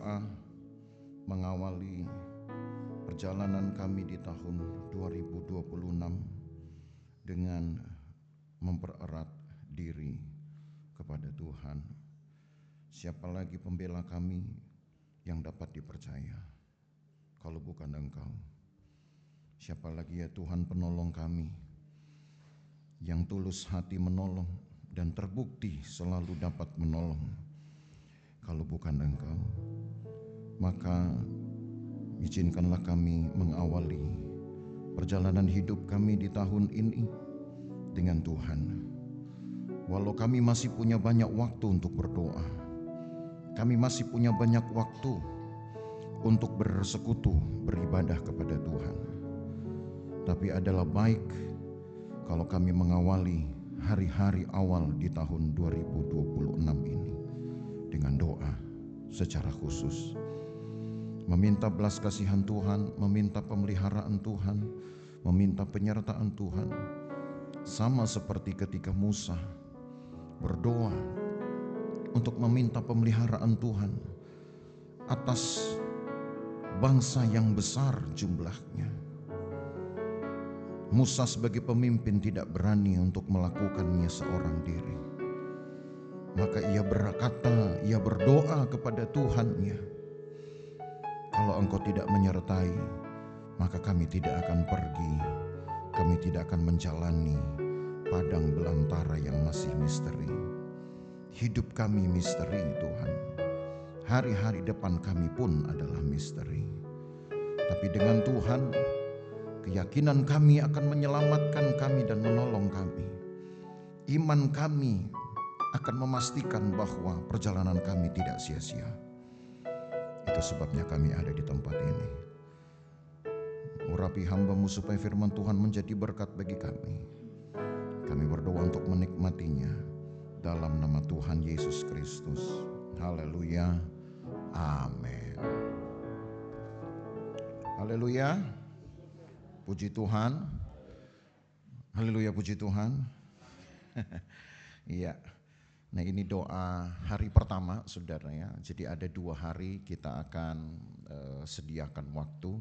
berdoa mengawali perjalanan kami di tahun 2026 dengan mempererat diri kepada Tuhan. Siapa lagi pembela kami yang dapat dipercaya kalau bukan Engkau? Siapa lagi ya Tuhan penolong kami yang tulus hati menolong dan terbukti selalu dapat menolong kalau bukan Engkau? Maka izinkanlah kami mengawali perjalanan hidup kami di tahun ini dengan Tuhan. Walau kami masih punya banyak waktu untuk berdoa, kami masih punya banyak waktu untuk bersekutu, beribadah kepada Tuhan. Tapi adalah baik kalau kami mengawali hari-hari awal di tahun 2026 ini dengan doa secara khusus. Meminta belas kasihan Tuhan, meminta pemeliharaan Tuhan, meminta penyertaan Tuhan. Sama seperti ketika Musa berdoa untuk meminta pemeliharaan Tuhan atas bangsa yang besar jumlahnya. Musa sebagai pemimpin tidak berani untuk melakukannya seorang diri. Maka ia berkata, ia berdoa kepada Tuhannya, kalau Engkau tidak menyertai, maka kami tidak akan pergi, kami tidak akan menjalani padang belantara yang masih misteri. Hidup kami misteri Tuhan, hari-hari depan kami pun adalah misteri. Tapi dengan Tuhan, keyakinan kami akan menyelamatkan kami dan menolong kami. Iman kami akan memastikan bahwa perjalanan kami tidak sia-sia. Itu sebabnya kami ada di tempat ini. Urapi hamba-Mu supaya firman Tuhan menjadi berkat bagi kami. Kami berdoa untuk menikmatinya dalam nama Tuhan Yesus Kristus. Haleluya. Amin. Haleluya. Puji Tuhan. Haleluya, puji Tuhan. Iya. Nah, ini doa hari pertama saudara ya. Jadi ada 2 hari kita akan sediakan waktu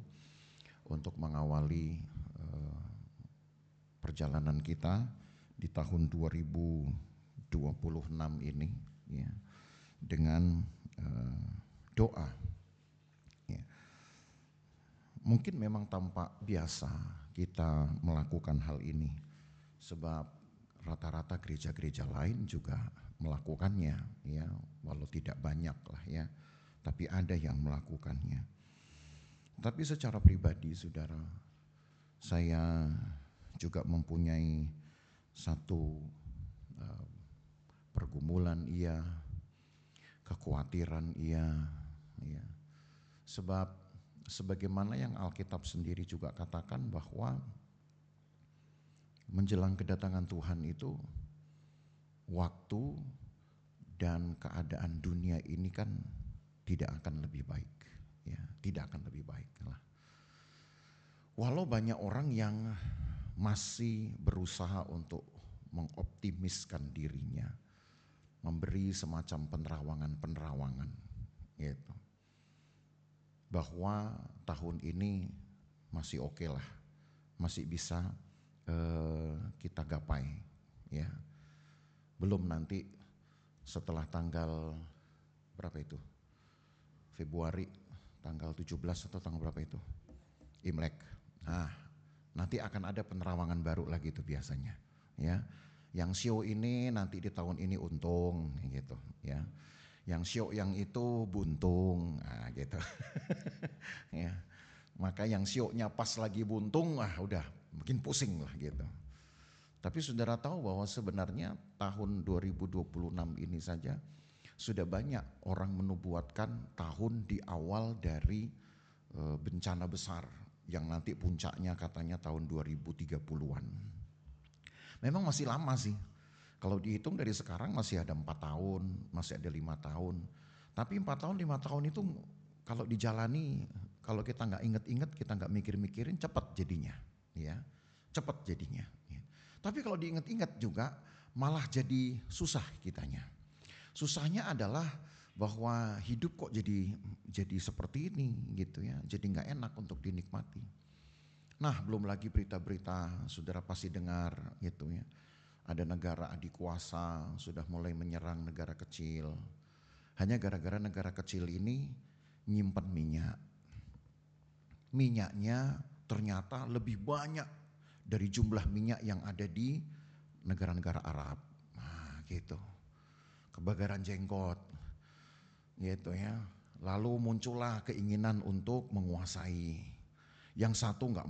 untuk mengawali perjalanan kita di tahun 2026 ini ya, dengan doa ya. Mungkin memang tampak biasa kita melakukan hal ini, sebab rata-rata gereja-gereja lain juga melakukannya ya, walau tidak banyak lah ya, tapi ada yang melakukannya. Tapi secara pribadi saudara, saya juga mempunyai satu pergumulan iya, kekhawatiran iya ya. Sebab sebagaimana yang Alkitab sendiri juga katakan bahwa menjelang kedatangan Tuhan itu waktu dan keadaan dunia ini kan tidak akan lebih baik ya, tidak akan lebih baik lah. Walau banyak orang yang masih berusaha untuk mengoptimiskan dirinya, memberi semacam penerawangan gitu, bahwa tahun ini masih oke lah, masih bisa kita gapai ya. Belum nanti setelah tanggal berapa itu? Februari tanggal 17 atau tanggal berapa itu? Imlek. Nah, nanti akan ada penerawangan baru lagi itu biasanya ya. Yang show ini nanti di tahun ini untung gitu ya. Yang show yang itu buntung, nah gitu. Ya. Maka yang show-nya pas lagi buntung, udah makin pusing lah gitu. Tapi saudara tahu bahwa sebenarnya tahun 2026 ini saja sudah banyak orang menubuatkan tahun di awal dari bencana besar yang nanti puncaknya katanya tahun 2030-an. Memang masih lama sih. Kalau dihitung dari sekarang masih ada 4 tahun, masih ada 5 tahun. Tapi 4 tahun, 5 tahun itu kalau dijalani, kalau kita nggak inget-inget, kita nggak mikir-mikirin, cepat jadinya, ya, cepat jadinya. Ya. Tapi kalau diinget-inget juga malah jadi susah kitanya. Susahnya adalah bahwa hidup kok jadi jadi seperti ini gitu ya. Jadi nggak enak untuk dinikmati. Nah, belum lagi berita-berita saudara pasti dengar gitu ya. Ada negara adik kuasa sudah mulai menyerang negara kecil. Hanya gara-gara negara kecil ini nyimpen minyak. Minyaknya ternyata lebih banyak dari jumlah minyak yang ada di negara-negara Arab. Nah, gitu. Kebakaran jenggot. Gitu ya. Lalu muncullah keinginan untuk menguasai. Yang satu nggak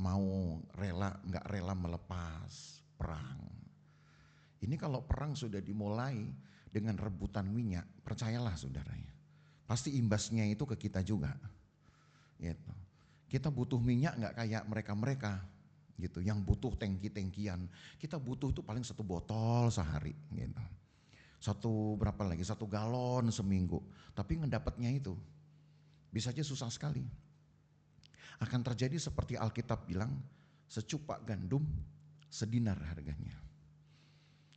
rela melepas perang. Ini kalau perang sudah dimulai dengan rebutan minyak, percayalah saudaranya, pasti imbasnya itu ke kita juga. Gitu. Kita butuh minyak nggak kayak mereka-mereka, gitu, yang butuh tangki-tangkian. Kita butuh itu paling 1 botol sehari, gitu. 1 galon seminggu. Tapi ngedapatnya itu bisa aja susah sekali. Akan terjadi seperti Alkitab bilang, secupak gandum sedinar harganya.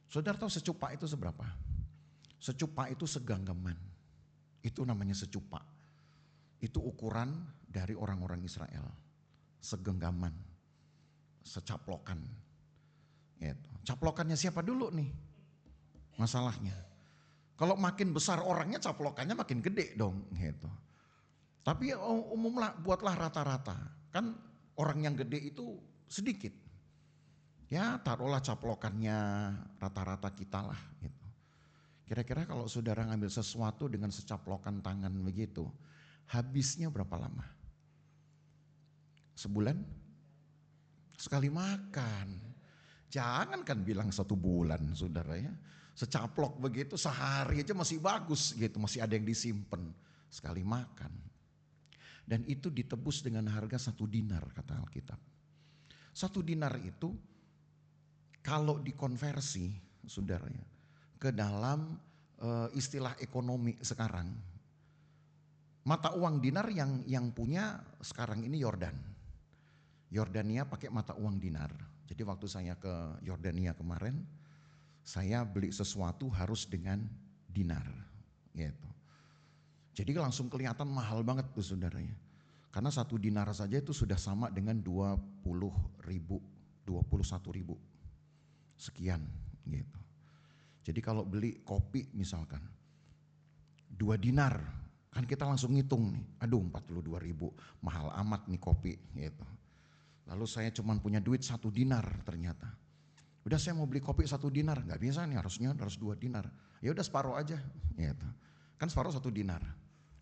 Saudara tahu secupak itu seberapa? Secupak itu segenggaman. Itu namanya secupak. Itu ukuran dari orang-orang Israel. Segenggaman, secaplokan. Gitu. Caplokannya siapa dulu nih? Masalahnya. Kalau makin besar orangnya, caplokannya makin gede dong. Gitu. Tapi umumlah buatlah rata-rata. Kan orang yang gede itu sedikit. Ya taruhlah caplokannya rata-rata kita lah gitu. Kira-kira kalau saudara ngambil sesuatu dengan secaplokan tangan begitu, habisnya berapa lama? Sebulan? Sekali makan. Jangan kan bilang 1 bulan saudara ya. Secaplok begitu sehari aja masih bagus gitu, masih ada yang disimpan. Sekali makan. Dan itu ditebus dengan harga 1 dinar kata Alkitab. 1 dinar itu kalau dikonversi saudara ya, ke dalam istilah ekonomi sekarang, mata uang dinar yang punya sekarang ini Yordania pakai mata uang dinar. Jadi waktu saya ke Yordania kemarin, saya beli sesuatu harus dengan dinar gitu. Jadi langsung kelihatan mahal banget tuh saudara ya. Karena 1 dinar saja itu sudah sama dengan 20.000, 21.000 sekian gitu. Jadi kalau beli kopi misalkan 2 dinar, kan kita langsung ngitung nih, aduh 42.000, mahal amat nih kopi gitu. Lalu saya cuma punya duit 1 dinar ternyata. Udah saya mau beli kopi 1 dinar, nggak bisa nih, harus 2 dinar. Ya udah separuh aja gitu. Kan separuh 1 dinar.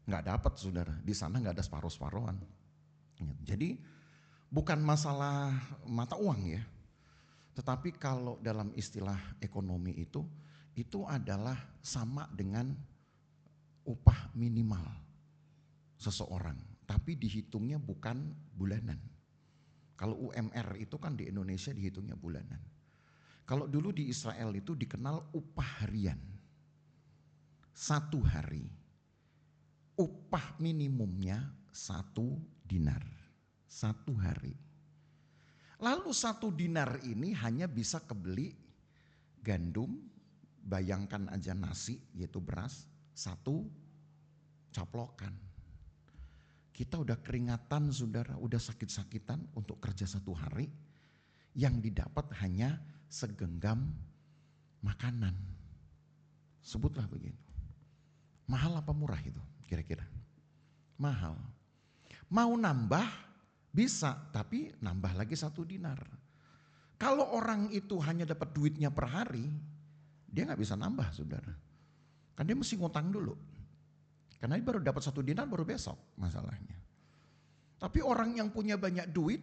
Nggak dapat saudara, di sana nggak ada separuh-separuhan. Jadi bukan masalah mata uang ya. Tetapi kalau dalam istilah ekonomi itu adalah sama dengan upah minimal seseorang. Tapi dihitungnya bukan bulanan. Kalau UMR itu kan di Indonesia dihitungnya bulanan. Kalau dulu di Israel itu dikenal upah harian. 1 hari. Upah minimumnya 1 dinar. 1 hari. Lalu 1 dinar ini hanya bisa kebeli gandum, bayangkan aja nasi yaitu beras, 1 caplokan. Kita udah keringatan saudara, udah sakit-sakitan untuk kerja 1 hari, yang didapat hanya segenggam makanan. Sebutlah begitu. Mahal apa murah itu kira-kira? Mahal. Mau nambah bisa, tapi nambah lagi 1 dinar. Kalau orang itu hanya dapat duitnya per hari, dia gak bisa nambah saudara. Kan dia mesti ngutang dulu. Karena dia baru dapat 1 dinar baru besok masalahnya. Tapi orang yang punya banyak duit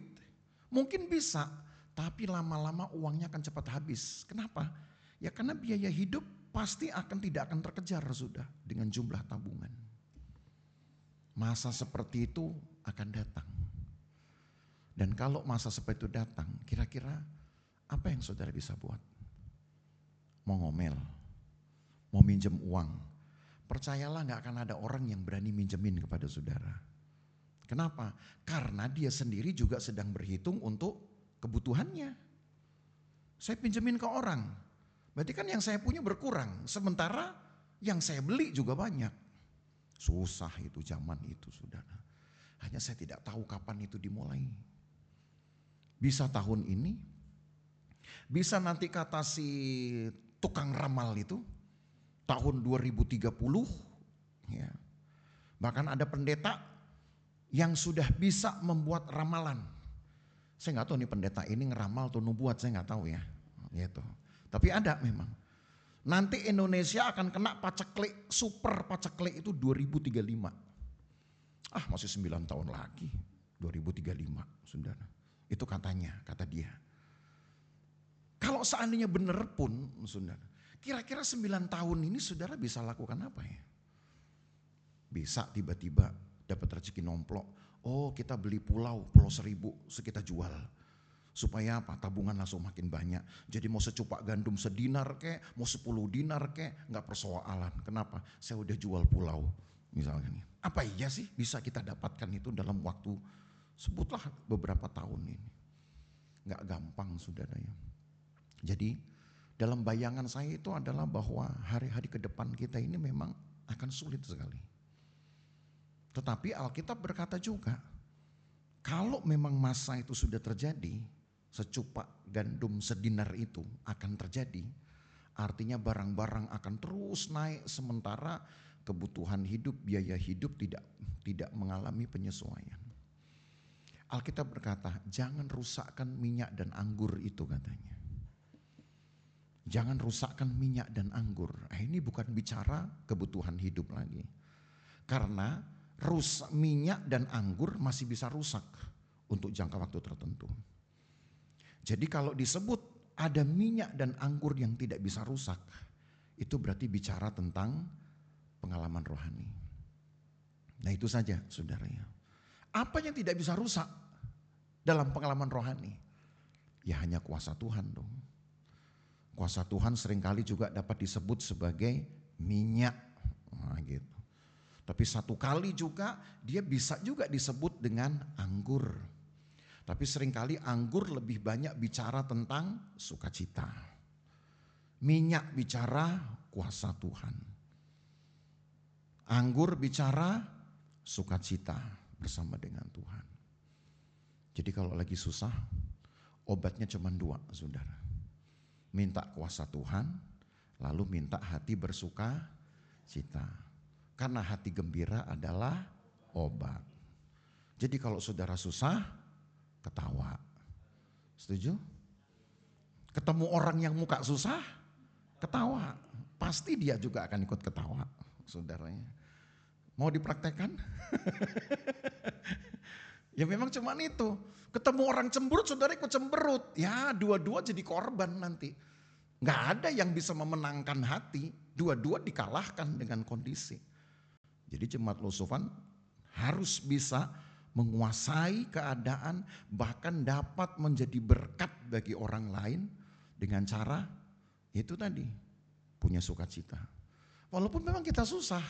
mungkin bisa, tapi lama-lama uangnya akan cepat habis. Kenapa? Ya karena biaya hidup pasti tidak akan terkejar sudah dengan jumlah tabungan. Masa seperti itu akan datang. Dan kalau masa seperti itu datang, kira-kira apa yang saudara bisa buat? Mau ngomel, mau minjem uang. Percayalah gak akan ada orang yang berani minjemin kepada saudara. Kenapa? Karena dia sendiri juga sedang berhitung untuk kebutuhannya. Saya pinjemin ke orang, berarti kan yang saya punya berkurang. Sementara yang saya beli juga banyak. Susah itu zaman itu saudara. Hanya saya tidak tahu kapan itu dimulai. Bisa tahun ini, bisa nanti kata si tukang ramal itu tahun 2030 ya. Bahkan ada pendeta yang sudah bisa membuat ramalan. Saya nggak tahu nih pendeta ini ngeramal atau nubuat, saya nggak tahu ya. Gitu. Tapi ada memang. Nanti Indonesia akan kena paceklik, super paceklik itu 2035. Masih 9 tahun lagi, 2035 saudara. Itu katanya, kata dia. Kalau seandainya benar pun saudara, kira-kira 9 tahun ini saudara bisa lakukan apa ya? Bisa tiba-tiba dapat rezeki nomplok. Oh, kita beli pulau 1000 kita jual. Supaya apa? Tabungan langsung makin banyak. Jadi mau secupak gandum sedinar kek, mau 10 dinar kek, gak persoalan. Kenapa? Saya udah jual pulau misalnya. Apa iya sih bisa kita dapatkan itu dalam waktu, sebutlah beberapa tahun ini. Gak gampang saudara ya. Jadi dalam bayangan saya itu adalah bahwa hari-hari ke depan kita ini memang akan sulit sekali. Tetapi Alkitab berkata juga, kalau memang masa itu sudah terjadi, secupak gandum sedinar itu akan terjadi, artinya barang-barang akan terus naik sementara kebutuhan hidup, biaya hidup tidak mengalami penyesuaian. Alkitab berkata, jangan rusakkan minyak dan anggur itu katanya. Jangan rusakkan minyak dan anggur. Ini bukan bicara kebutuhan hidup lagi. Karena minyak dan anggur masih bisa rusak untuk jangka waktu tertentu. Jadi kalau disebut ada minyak dan anggur yang tidak bisa rusak, itu berarti bicara tentang pengalaman rohani. Nah itu saja saudara ya. Apa yang tidak bisa rusak dalam pengalaman rohani? Ya hanya kuasa Tuhan dong. Kuasa Tuhan seringkali juga dapat disebut sebagai minyak. Nah, gitu. Tapi satu kali juga dia bisa juga disebut dengan anggur. Tapi seringkali anggur lebih banyak bicara tentang sukacita. Minyak bicara kuasa Tuhan. Anggur bicara sukacita bersama dengan Tuhan. Jadi kalau lagi susah, obatnya cuma 2 saudara. Minta kuasa Tuhan, lalu minta hati bersuka cita. Karena hati gembira adalah obat. Jadi kalau saudara susah, ketawa. Setuju? Ketemu orang yang muka susah, ketawa. Pasti dia juga akan ikut ketawa, saudaranya. Mau dipraktekkan? Ya memang cuman itu. Ketemu orang cemberut, saudara ikut cemberut. Ya dua-dua jadi korban nanti. Gak ada yang bisa memenangkan hati. Dua-dua dikalahkan dengan kondisi. Jadi jemaat Losofan harus bisa menguasai keadaan, bahkan dapat menjadi berkat bagi orang lain dengan cara itu tadi, punya sukacita. Walaupun memang kita susah,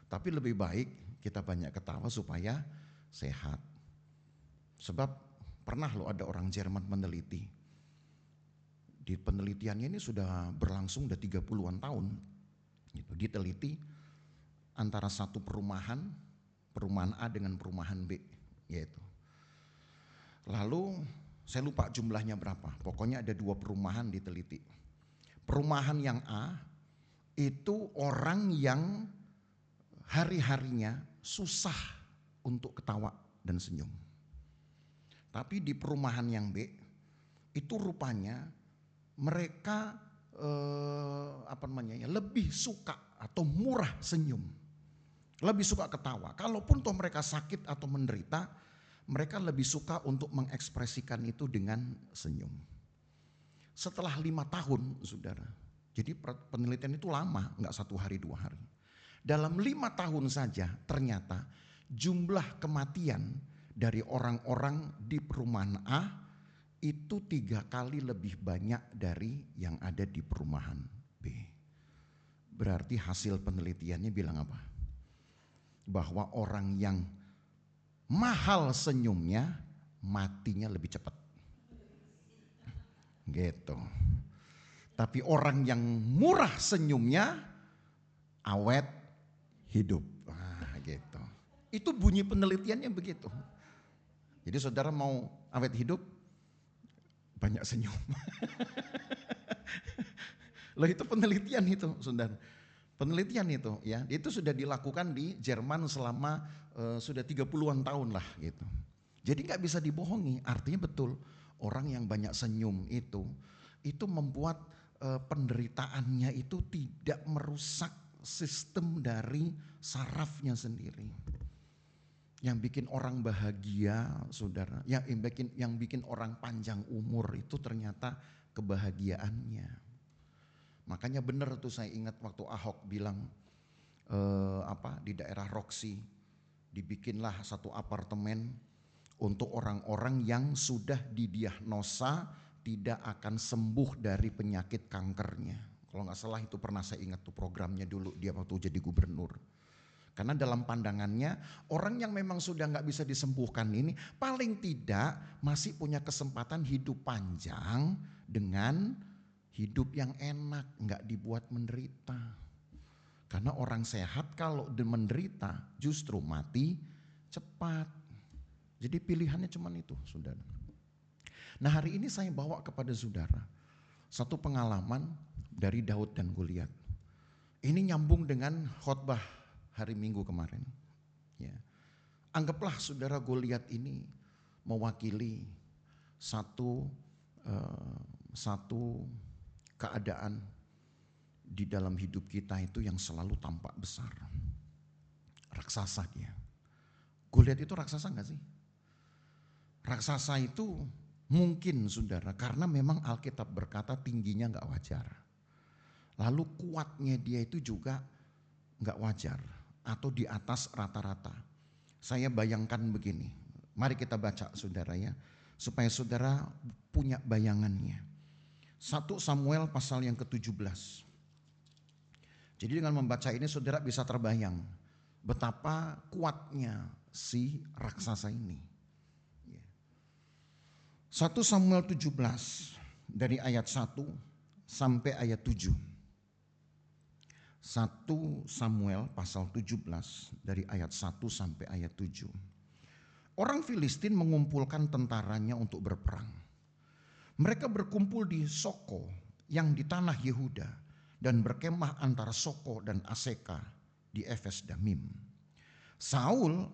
tapi lebih baik kita banyak ketawa supaya sehat. Sebab pernah loh ada orang Jerman meneliti. Di penelitiannya ini sudah berlangsung udah 30-an tahun. Gitu, diteliti antara satu perumahan A dengan perumahan B. Yaitu. Lalu saya lupa jumlahnya berapa, pokoknya ada 2 perumahan diteliti. Perumahan yang A itu orang yang hari-harinya susah untuk ketawa dan senyum. Tapi di perumahan yang B itu rupanya mereka lebih suka atau murah senyum. Lebih suka ketawa. Kalaupun toh mereka sakit atau menderita, mereka lebih suka untuk mengekspresikan itu dengan senyum. Setelah 5 tahun saudara, jadi penelitian itu lama, gak 1 hari 2 hari. Dalam 5 tahun saja ternyata jumlah kematian dari orang-orang di perumahan A itu 3 kali lebih banyak dari yang ada di perumahan B. Berarti hasil penelitiannya bilang apa? Bahwa orang yang mahal senyumnya matinya lebih cepat. Gitu. Tapi orang yang murah senyumnya awet hidup. Itu bunyi penelitiannya begitu. Jadi saudara mau awet hidup, banyak senyum. Loh itu penelitian itu, saudara. Penelitian itu ya, itu sudah dilakukan di Jerman selama sudah 30-an tahun lah gitu. Jadi nggak bisa dibohongi, artinya betul orang yang banyak senyum itu membuat penderitaannya itu tidak merusak sistem dari sarafnya sendiri. Yang bikin orang bahagia, saudara, yang bikin orang panjang umur itu ternyata kebahagiaannya. Makanya benar tuh saya ingat waktu Ahok bilang di daerah Roxy dibikinlah satu apartemen untuk orang-orang yang sudah didiagnosa tidak akan sembuh dari penyakit kankernya. Kalau nggak salah itu pernah saya ingat tuh programnya dulu dia waktu jadi gubernur. Karena dalam pandangannya orang yang memang sudah nggak bisa disembuhkan ini paling tidak masih punya kesempatan hidup panjang dengan hidup yang enak, nggak dibuat menderita. Karena orang sehat kalau menderita justru mati cepat. Jadi pilihannya cuma itu, saudara. Nah hari ini saya bawa kepada saudara satu pengalaman dari Daud dan Goliat. Ini nyambung dengan khotbah hari Minggu kemarin. Ya. Anggaplah saudara Goliat ini mewakili satu keadaan di dalam hidup kita itu yang selalu tampak besar. Raksasa dia. Goliat itu raksasa gak sih? Raksasa itu mungkin saudara karena memang Alkitab berkata tingginya gak wajar. Lalu kuatnya dia itu juga gak wajar atau di atas rata-rata. Saya bayangkan begini, mari kita baca saudara ya, supaya saudara punya bayangannya. 1 Samuel pasal yang ke-17. Jadi dengan membaca ini saudara bisa terbayang betapa kuatnya si raksasa ini. 1 Samuel 17 dari ayat 1 sampai ayat 7. 1 Samuel pasal 17 dari ayat 1 sampai ayat 7. Orang Filistin mengumpulkan tentaranya untuk berperang. Mereka berkumpul di Soko yang di tanah Yehuda dan berkemah antara Soko dan Aseka di Efes Damim. Saul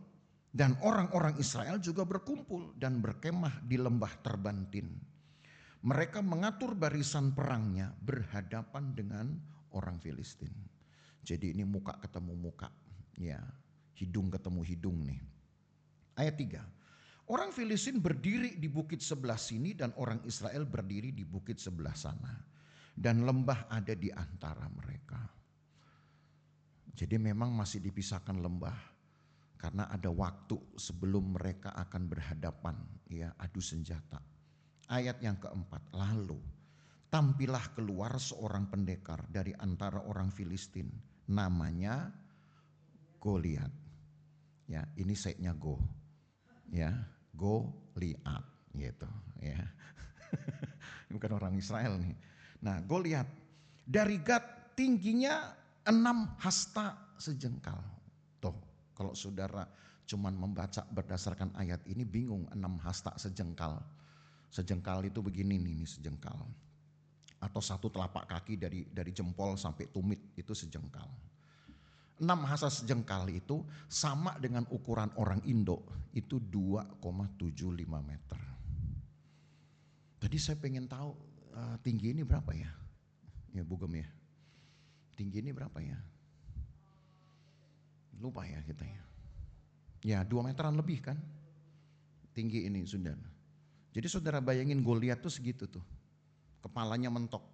dan orang-orang Israel juga berkumpul dan berkemah di lembah Terbantin. Mereka mengatur barisan perangnya berhadapan dengan orang Filistin. Jadi ini muka ketemu muka, ya, hidung ketemu hidung nih. Ayat 3. Orang Filistin berdiri di bukit sebelah sini dan orang Israel berdiri di bukit sebelah sana. Dan lembah ada di antara mereka. Jadi memang masih dipisahkan lembah. Karena ada waktu sebelum mereka akan berhadapan, ya, adu senjata. Ayat yang keempat, lalu tampillah keluar seorang pendekar dari antara orang Filistin. Namanya Goliat. Ya, ini setnya go. Ya, Goliat gitu ya. Bukan orang Israel nih. Nah, Goliat dari Gad tingginya 6 hasta sejengkal. Tuh, kalau saudara cuman membaca berdasarkan ayat ini bingung 6 hasta sejengkal. Sejengkal itu begini nih sejengkal. Atau 1 telapak kaki dari jempol sampai tumit itu sejengkal. 6 hasta sejengkal itu sama dengan ukuran orang Indo itu 2,75 meter. Jadi saya pengen tahu tinggi ini berapa ya? Ya Bugem ya. Tinggi ini berapa ya? Lupa ya kita ya. Ya 2 meteran lebih kan? Tinggi ini saudara. Jadi saudara bayangin Goliat tuh segitu tuh. Kepalanya mentok.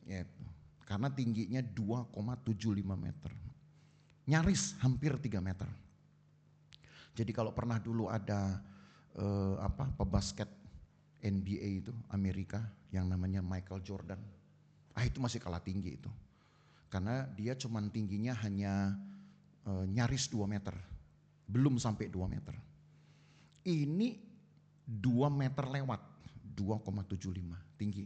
Ya, karena tingginya 2,75 meter. Nyaris hampir 3 meter. Jadi kalau pernah dulu ada pebasket NBA itu Amerika yang namanya Michael Jordan. Itu masih kalah tinggi itu. Karena dia cuman tingginya hanya nyaris 2 meter. Belum sampai 2 meter. Ini 2 meter lewat, 2,75 tinggi.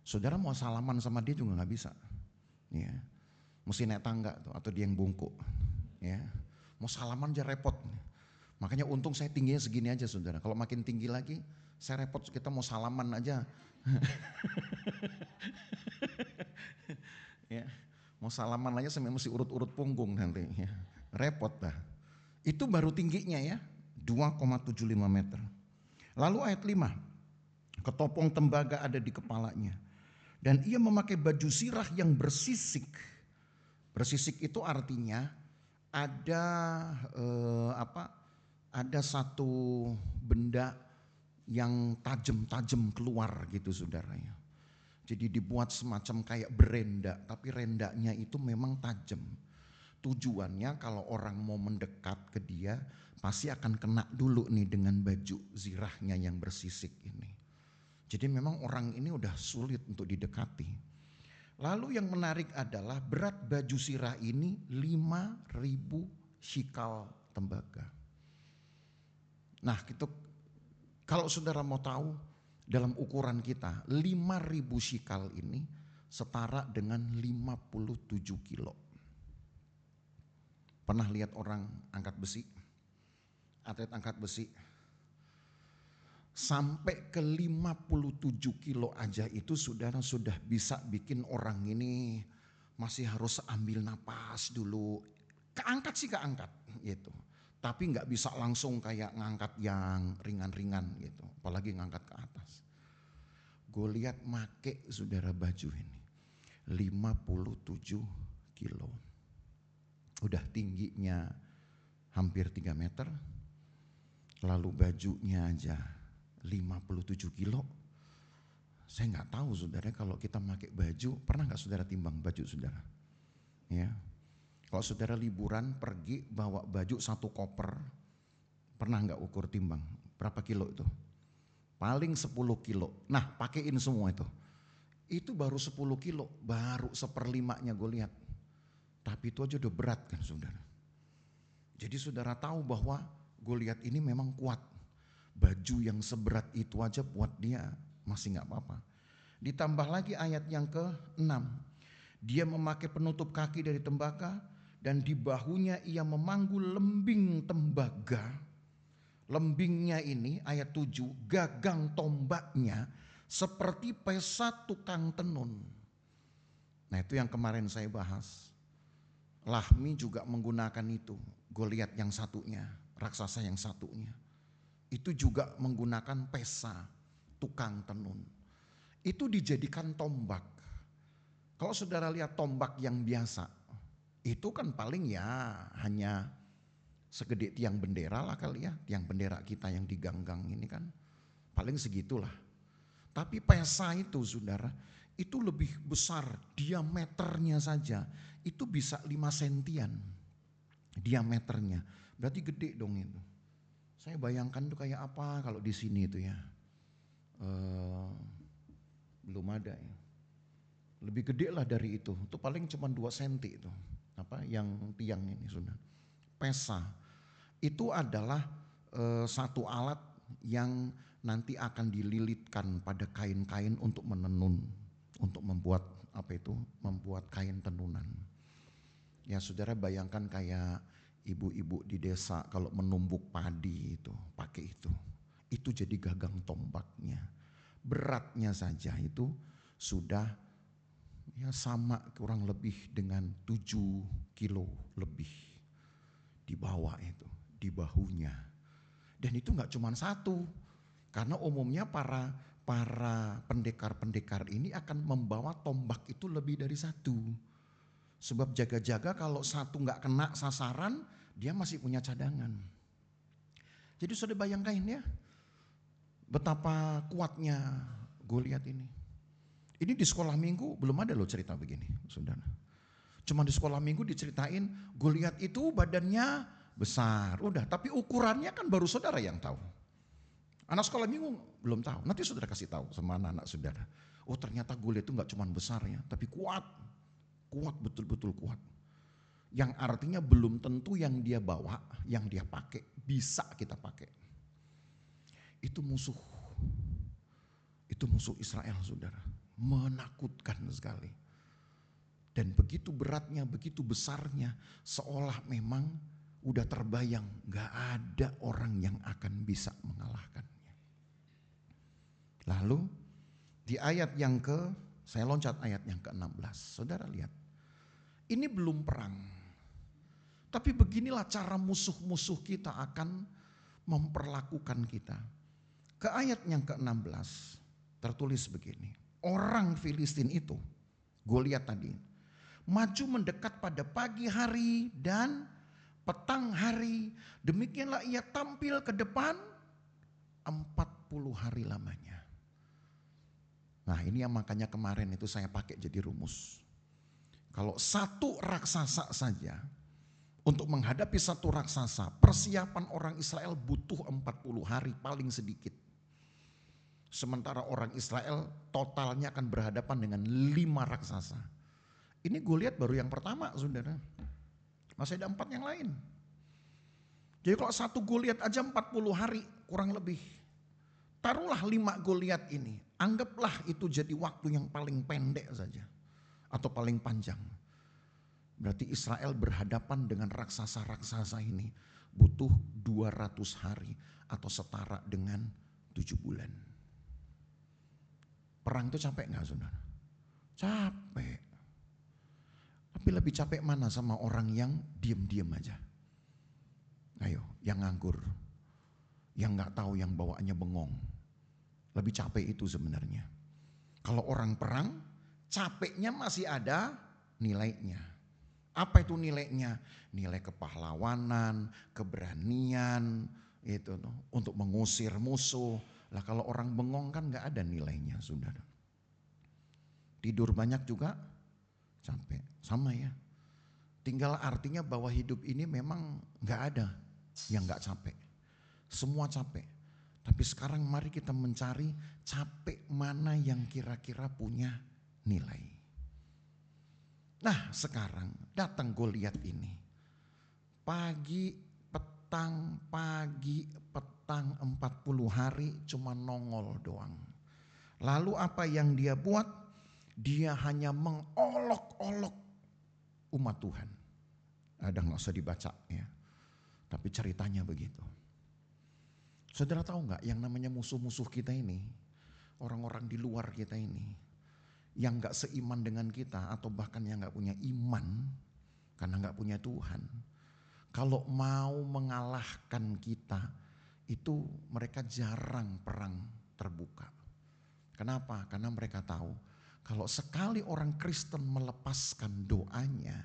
Saudara mau salaman sama dia juga gak bisa. Ya. Mesti naik tangga tuh, atau dia yang bungkuk. Ya. Mau salaman aja repot. Makanya untung saya tingginya segini aja saudara. Kalau makin tinggi lagi saya repot, kita mau salaman aja. Ya, mau salaman aja sampai mesti urut-urut punggung nanti. Ya. Repot dah. Itu baru tingginya ya, 2,75 meter. Lalu ayat 5, ketopong tembaga ada di kepalanya. Dan ia memakai baju zirah yang bersisik. Bersisik itu artinya ada ada satu benda yang tajam-tajam keluar gitu saudaranya. Jadi dibuat semacam kayak berenda, tapi rendanya itu memang tajam. Tujuannya kalau orang mau mendekat ke dia pasti akan kena dulu nih dengan baju zirahnya yang bersisik ini. Jadi memang orang ini udah sulit untuk didekati. Lalu yang menarik adalah berat baju zirah ini 5.000 shikal tembaga. Nah gitu, kalau saudara mau tahu dalam ukuran kita 5.000 shikal ini setara dengan 57 kilo. Pernah lihat orang angkat besi, atlet angkat besi, sampai ke 57 kilo aja itu saudara sudah bisa bikin orang ini masih harus ambil napas dulu. Keangkat sih keangkat gitu. Tapi nggak bisa langsung kayak ngangkat yang ringan-ringan gitu. Apalagi ngangkat ke atas. Gue lihat make saudara baju ini 57 kilo. Udah tingginya hampir 3 meter. Lalu bajunya aja 57 kilo. Saya nggak tahu saudara kalau kita pakai baju, pernah nggak saudara timbang baju saudara? Ya. Kalau saudara liburan pergi bawa baju 1 koper, pernah nggak ukur timbang? Berapa kilo itu? Paling 10 kilo. Nah pakein semua itu. Itu baru 10 kilo, baru 1/5-nya gue lihat. Tapi itu aja udah berat kan saudara. Jadi saudara tahu bahwa gue lihat ini memang kuat. Baju yang seberat itu aja buat dia masih gak apa-apa. Ditambah lagi ayat yang ke-6. Dia memakai penutup kaki dari tembaga dan di bahunya ia memanggul lembing tembaga. Lembingnya ini ayat 7, gagang tombaknya seperti pesa tukang tenun. Nah itu yang kemarin saya bahas. Lahmi juga menggunakan itu. Goliat yang satunya, raksasa yang satunya. Itu juga menggunakan pesa, tukang tenun. Itu dijadikan tombak. Kalau saudara lihat tombak yang biasa, itu kan paling ya hanya segede tiang bendera lah kali ya. Tiang bendera kita yang diganggang ini kan paling segitulah. Tapi pesa itu saudara, itu lebih besar, diameternya saja itu bisa 5 sentian diameternya. Berarti gede dong itu. Saya bayangkan tuh kayak apa kalau di sini itu ya. Belum ada ya. Lebih gede lah dari itu. Itu paling cuma 2 senti itu. Apa yang tiang ini sudah. Pesa. Itu adalah satu alat yang nanti akan dililitkan pada kain-kain untuk menenun, untuk membuat apa itu, membuat kain tenunan. Ya saudara bayangkan kayak ibu-ibu di desa kalau menumbuk padi itu pakai itu jadi gagang tombaknya. Beratnya saja itu sudah ya sama kurang lebih dengan 7 kilo lebih di bawah itu, di bahunya. Dan itu nggak cuma satu. Karena umumnya para pendekar-pendekar ini akan membawa tombak itu lebih dari satu. Sebab jaga-jaga kalau satu nggak kena sasaran, dia masih punya cadangan. Jadi sudah bayangkan ya, betapa kuatnya Goliat ini. Ini di sekolah minggu belum ada loh cerita begini, saudara. Cuma di sekolah minggu diceritain Goliat itu badannya besar, udah. Tapi ukurannya kan baru saudara yang tahu. Anak sekolah minggu belum tahu. Nanti saudara kasih tahu sama anak-anak saudara. Oh ternyata Goliat itu nggak cuma besar ya, tapi kuat, kuat betul-betul kuat. Yang artinya belum tentu yang dia bawa, yang dia pakai bisa kita pakai. Itu musuh Israel saudara, menakutkan sekali. Dan begitu beratnya, begitu besarnya, seolah memang udah terbayang gak ada orang yang akan bisa mengalahkannya. Lalu di ayat yang saya loncat ayat yang ke-16. Saudara lihat, ini belum perang. Tapi beginilah cara musuh-musuh kita akan memperlakukan kita. Ke ayat yang ke-16 tertulis begini. Orang Filistin itu, gue lihat tadi, maju mendekat pada pagi hari dan petang hari. Demikianlah ia tampil ke depan 40 hari lamanya. Nah ini yang makanya kemarin itu saya pakai jadi rumus. Kalau satu raksasa saja, untuk menghadapi satu raksasa, persiapan orang Israel butuh 40 hari paling sedikit. Sementara orang Israel totalnya akan berhadapan dengan 5 raksasa. Ini gue lihat baru yang pertama, saudara. Masih ada 4 yang lain. Jadi kalau satu Goliat aja 40 hari kurang lebih. Taruhlah 5 Goliat ini. Anggaplah itu jadi waktu yang paling pendek saja. Atau paling panjang. Berarti Israel berhadapan dengan raksasa-raksasa ini butuh 200 hari atau setara dengan 7 bulan. Perang itu capek gak, saudara? Capek. Tapi lebih capek mana sama orang yang diam-diam aja? Ayo, yang nganggur, yang gak tahu, yang bawaannya bengong. Lebih capek itu sebenarnya. Kalau orang perang, capeknya masih ada nilainya. Apa itu nilainya? Nilai kepahlawanan, keberanian, itu tuh, untuk mengusir musuh. Lah kalau orang bengong kan gak ada nilainya, saudara. Tidur banyak juga capek, sama ya. Tinggal artinya bahwa hidup ini memang gak ada yang gak capek. Semua capek. Tapi sekarang mari kita mencari capek mana yang kira-kira punya nilai. Nah sekarang datang Goliat ini. Pagi, petang, 40 hari cuma nongol doang. Lalu apa yang dia buat? Dia hanya mengolok-olok umat Tuhan. Ada gak usah dibaca ya. Tapi ceritanya begitu. Saudara tahu gak yang namanya musuh-musuh kita ini, orang-orang di luar kita ini, yang gak seiman dengan kita atau bahkan yang gak punya iman karena gak punya Tuhan. Kalau mau mengalahkan kita, itu mereka jarang perang terbuka. Kenapa? Karena mereka tahu kalau sekali orang Kristen melepaskan doanya,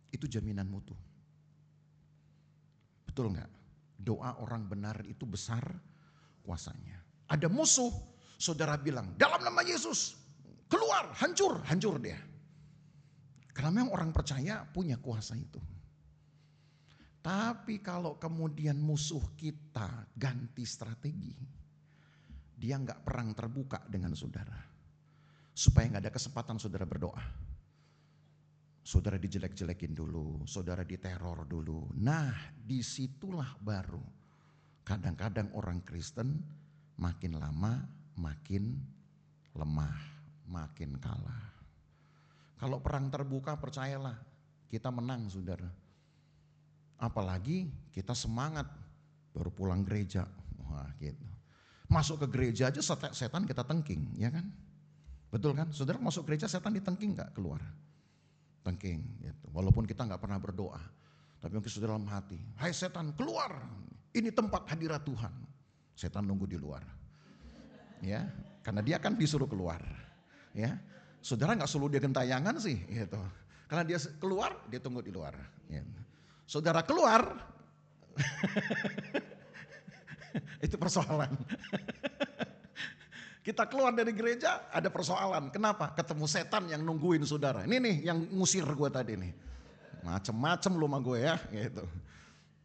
itu jaminan mutu. Betul gak? Doa orang benar itu besar kuasanya. Ada musuh, saudara bilang, dalam nama Yesus, keluar, hancur, hancur dia. Karena memang orang percaya punya kuasa itu. Tapi kalau kemudian musuh kita ganti strategi, dia gak perang terbuka dengan saudara. Supaya gak ada kesempatan saudara berdoa. Saudara dijelek-jelekin dulu, saudara diteror dulu. Nah disitulah baru kadang-kadang orang Kristen makin lama makin lemah, makin kalah. Kalau perang terbuka percayalah kita menang, saudara. Apalagi kita semangat baru pulang gereja. Wah gitu. Masuk ke gereja aja setan kita tengking, ya kan? Betul kan? Saudara masuk gereja setan ditengking gak keluar? Tengking gitu. Walaupun kita gak pernah berdoa. Tapi mungkin sudah dalam hati, hai setan keluar, ini tempat hadirat Tuhan. Setan nunggu di luar. Ya, karena dia kan disuruh keluar. Ya, saudara gak suruh dia gentayangan sih gitu. Karena dia keluar, dia tunggu di luar. Ya. Saudara keluar, itu persoalan. Kita keluar dari gereja ada persoalan. Kenapa? Ketemu setan yang nungguin saudara. Ini nih yang ngusir gue tadi nih. Macem-macem lu sama gue ya gitu.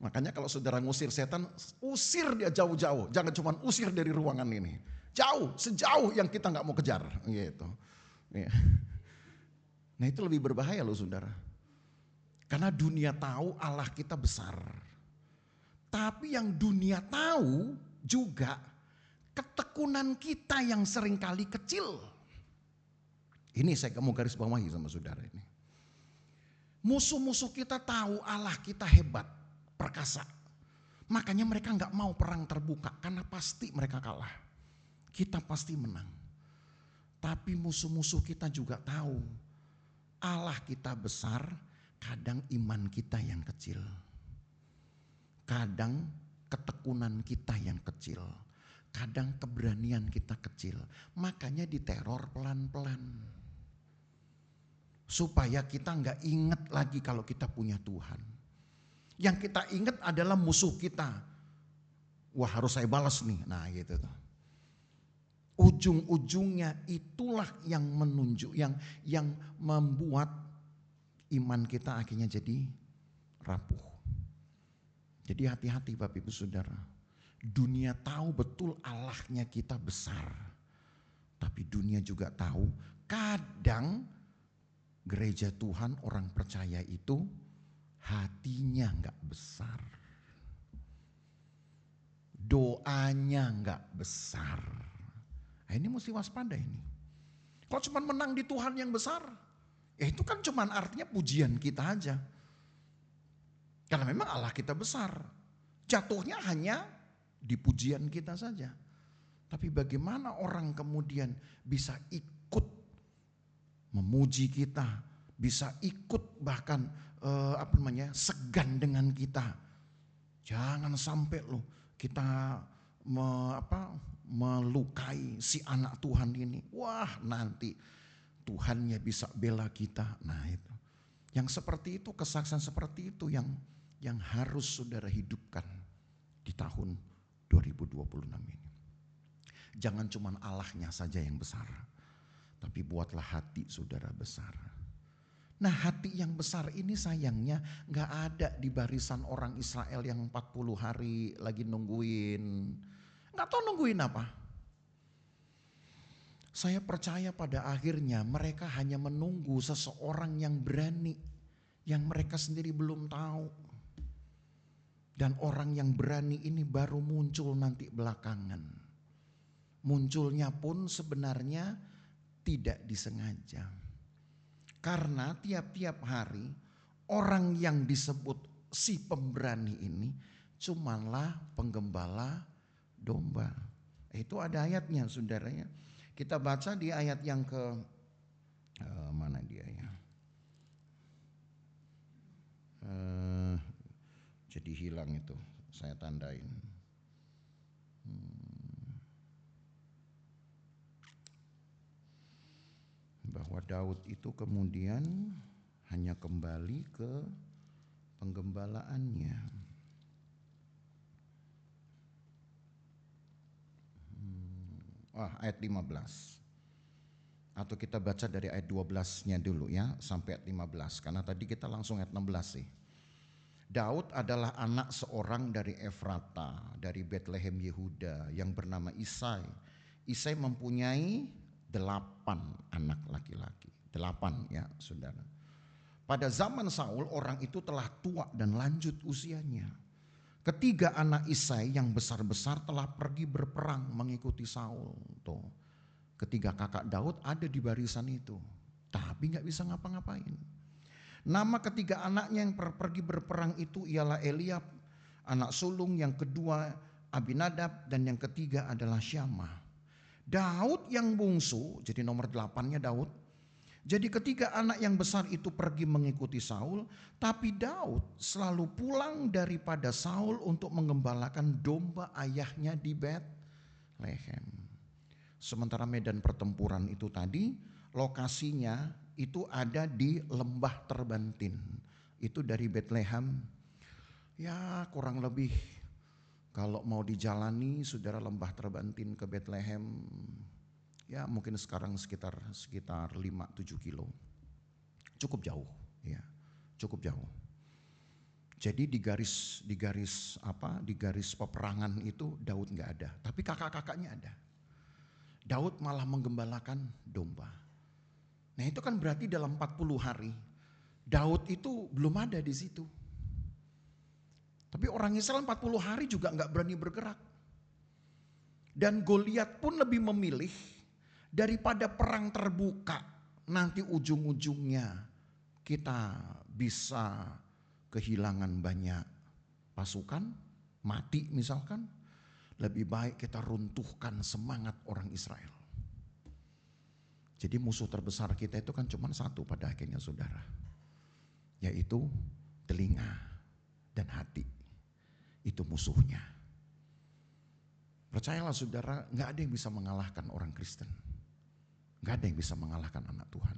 Makanya kalau saudara ngusir setan, usir dia jauh-jauh. Jangan cuma usir dari ruangan ini. Jauh, sejauh yang kita gak mau kejar gitu. Ya. Nah itu lebih berbahaya loh saudara. Karena dunia tahu Allah kita besar. Tapi yang dunia tahu juga ketekunan kita yang seringkali kecil. Ini saya mau garis bawahi sama saudara ini. Musuh-musuh kita tahu Allah kita hebat. perkasa. Makanya mereka nggak mau perang terbuka karena pasti mereka kalah. Kita pasti menang. Tapi musuh-musuh kita juga tahu Allah kita besar, kadang iman kita yang kecil. Kadang ketekunan kita yang kecil. Kadang keberanian kita kecil. Makanya diteror pelan-pelan. Supaya kita nggak ingat lagi kalau kita punya Tuhan. Yang kita ingat adalah musuh kita. Wah, harus saya balas nih. Nah gitu tuh. Ujung-ujungnya itulah yang menunjuk, yang membuat iman kita akhirnya jadi rapuh. Jadi hati-hati Bapak Ibu Saudara. Dunia tahu betul Allahnya kita besar. Tapi dunia juga tahu kadang gereja Tuhan, orang percaya itu hatinya enggak besar. Doanya enggak besar. Nah, ini mesti waspada ini. Kalau cuma menang di Tuhan yang besar, ya itu kan cuma artinya pujian kita aja. Karena memang Allah kita besar. Jatuhnya hanya di pujian kita saja. Tapi bagaimana orang kemudian bisa ikut memuji kita, bisa ikut bahkan segan dengan kita. Jangan sampai loh kita melukai si anak Tuhan ini. Wah, nanti Tuhannya bisa bela kita. Nah itu. Yang seperti itu, kesaksian seperti itu yang harus saudara hidupkan di tahun 2026 ini. Jangan cuma Allahnya saja yang besar, tapi buatlah hati saudara besar. Nah, hati yang besar ini sayangnya gak ada di barisan orang Israel yang 40 hari lagi nungguin. Gak tahu nungguin apa. Saya percaya pada akhirnya mereka hanya menunggu seseorang yang berani, yang mereka sendiri belum tahu. Dan orang yang berani ini baru muncul nanti belakangan. Munculnya pun sebenarnya tidak disengaja. Karena tiap-tiap hari orang yang disebut si pemberani ini cumalah penggembala domba. Itu ada ayatnya saudaranya. Kita baca di ayat yang ke mana dia ya? Jadi hilang itu, saya tandain. Bahwa Daud itu kemudian hanya kembali ke penggembalaannya. Ayat 15. Atau kita baca dari ayat 12-nya dulu ya, sampai ayat 15. Karena tadi kita langsung ayat 16 sih. Daud adalah anak seorang dari Efrata, dari Bethlehem Yehuda yang bernama Isai. Isai mempunyai 8 anak laki-laki. 8 ya saudara. Pada zaman Saul orang itu telah tua dan lanjut usianya. Ketiga anak Isai yang besar-besar telah pergi berperang mengikuti Saul. Tuh. Ketiga kakak Daud ada di barisan itu. Tapi gak bisa ngapa-ngapain. Nama ketiga anaknya yang pergi berperang itu ialah Eliab, anak sulung, yang kedua Abinadab, dan yang ketiga adalah Syamah. Daud yang bungsu, jadi nomor 8-nya Daud. Jadi ketiga anak yang besar itu pergi mengikuti Saul, tapi Daud selalu pulang daripada Saul untuk mengembalakan domba ayahnya di Bethlehem. Sementara medan pertempuran itu tadi, lokasinya itu ada di Lembah Terbantin. Itu dari Bethlehem. Ya kurang lebih kalau mau dijalani saudara Lembah Terbantin ke Bethlehem. Ya mungkin sekarang sekitar 5-7 kilo. Cukup jauh ya. Cukup jauh. Jadi di garis peperangan itu Daud nggak ada. Tapi kakak-kakaknya ada. Daud malah menggembalakan domba. Nah itu kan berarti dalam 40 hari Daud itu belum ada di situ. Tapi orang Israel 40 hari juga gak berani bergerak. Dan Goliat pun lebih memilih daripada perang terbuka. Nanti ujung-ujungnya kita bisa kehilangan banyak pasukan, mati misalkan, lebih baik kita runtuhkan semangat orang Israel. Jadi musuh terbesar kita itu kan cuma satu pada akhirnya saudara, yaitu telinga dan hati. Itu musuhnya. Percayalah saudara, gak ada yang bisa mengalahkan orang Kristen. Gak ada yang bisa mengalahkan anak Tuhan.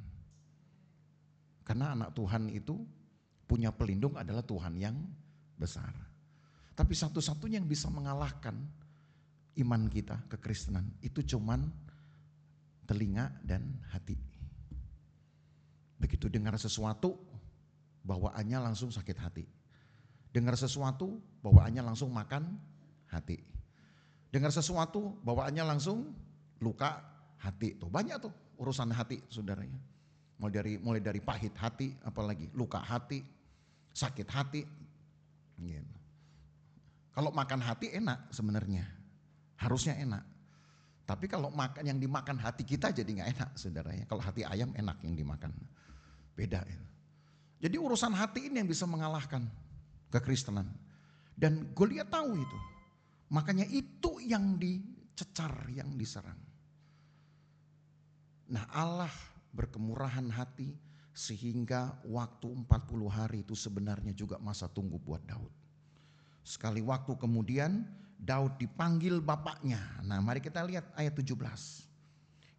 Karena anak Tuhan itu punya pelindung adalah Tuhan yang besar. Tapi satu-satunya yang bisa mengalahkan iman kita, kekristenan, itu cuman telinga dan hati. Begitu dengar sesuatu, bawaannya langsung sakit hati. Dengar sesuatu, bawaannya langsung makan hati. Dengar sesuatu, bawaannya langsung luka hati. Tuh banyak tuh urusan hati saudaranya. Mulai dari pahit hati, apalagi luka hati, sakit hati. Gitu. Kalau makan hati enak sebenarnya, harusnya enak. Tapi kalau makan yang dimakan hati kita jadi nggak enak saudaranya. Kalau hati ayam enak yang dimakan, beda. Jadi urusan hati ini yang bisa mengalahkan kekristenan. Dan Goliat tahu itu. Makanya itu yang dicecar, yang diserang. Nah Allah berkemurahan hati sehingga waktu 40 hari itu sebenarnya juga masa tunggu buat Daud. Sekali waktu kemudian Daud dipanggil bapaknya. Nah mari kita lihat ayat 17.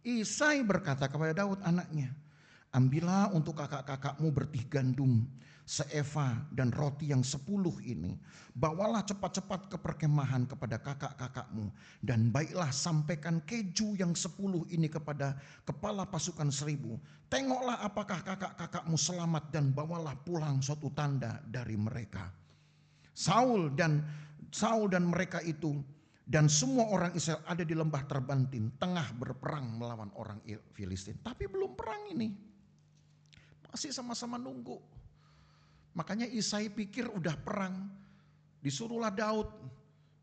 Isai berkata kepada Daud anaknya, ambillah untuk kakak-kakakmu bertih gandum seeva dan roti yang 10 ini. Bawalah cepat-cepat ke perkemahan kepada kakak-kakakmu. Dan baiklah sampaikan keju yang 10 ini kepada kepala pasukan 1000. Tengoklah apakah kakak-kakakmu selamat dan bawalah pulang suatu tanda dari mereka. Saul dan mereka itu dan semua orang Israel ada di lembah terbantin tengah berperang melawan orang Filistin. Tapi belum perang ini. Masih sama-sama nunggu. Makanya Isai pikir udah perang. Disuruhlah Daud,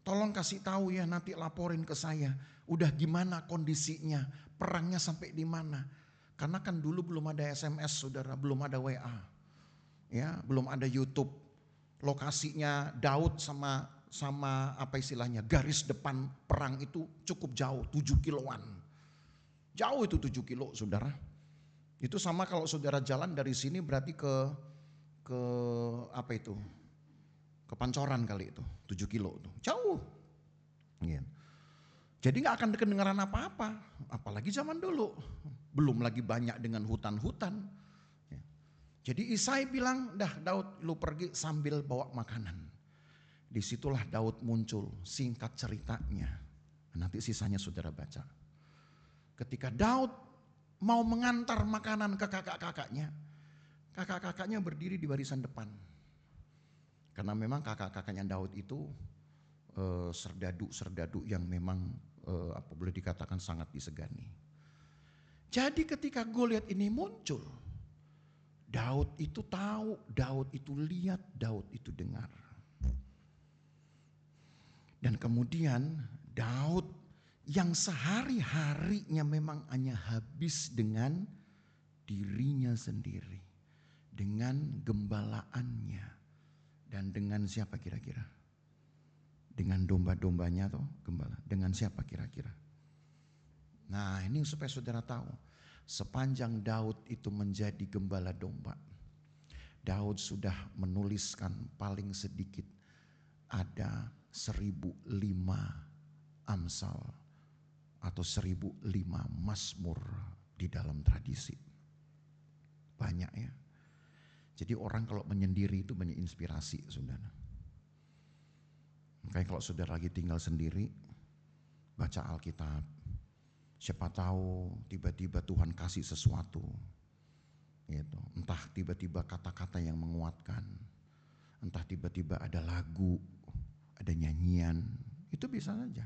tolong kasih tahu ya, nanti laporin ke saya. Udah gimana kondisinya, perangnya sampai di mana. Karena kan dulu belum ada SMS saudara, belum ada WA. Ya, belum ada YouTube. Lokasinya Daud sama apa istilahnya, garis depan perang itu cukup jauh, 7 kiloan. Jauh itu 7 kilo saudara. Itu sama kalau saudara jalan dari sini berarti ke apa itu? Ke Pancoran kali itu, 7 kilo itu. Jauh. Iya. Jadi gak akan kedengaran apa-apa, apalagi zaman dulu. Belum lagi banyak dengan hutan-hutan. Jadi Isai bilang, dah Daud lu pergi sambil bawa makanan. Disitulah Daud muncul, singkat ceritanya. Nanti sisanya saudara baca. Ketika Daud mau mengantar makanan ke kakak-kakaknya berdiri di barisan depan. Karena memang kakak-kakaknya Daud itu serdadu yang memang apa boleh dikatakan sangat disegani. Jadi ketika Goliat ini muncul, Daud itu tahu, Daud itu lihat, Daud itu dengar. Dan kemudian Daud yang sehari-harinya memang hanya habis dengan dirinya sendiri, dengan gembalaannya, dan dengan siapa kira-kira? Dengan domba-dombanya atau gembala? Dengan siapa kira-kira? Nah ini supaya saudara tahu, sepanjang Daud itu menjadi gembala domba, Daud sudah menuliskan paling sedikit ada 1005 Amsal atau 1005 Mazmur di dalam tradisi. Banyak ya. Jadi orang kalau menyendiri itu banyak inspirasi saudara. Makanya kalau saudara lagi tinggal sendiri, baca Alkitab. Siapa tahu tiba-tiba Tuhan kasih sesuatu. Gitu. Entah tiba-tiba kata-kata yang menguatkan. Entah tiba-tiba ada lagu, ada nyanyian. Itu bisa saja.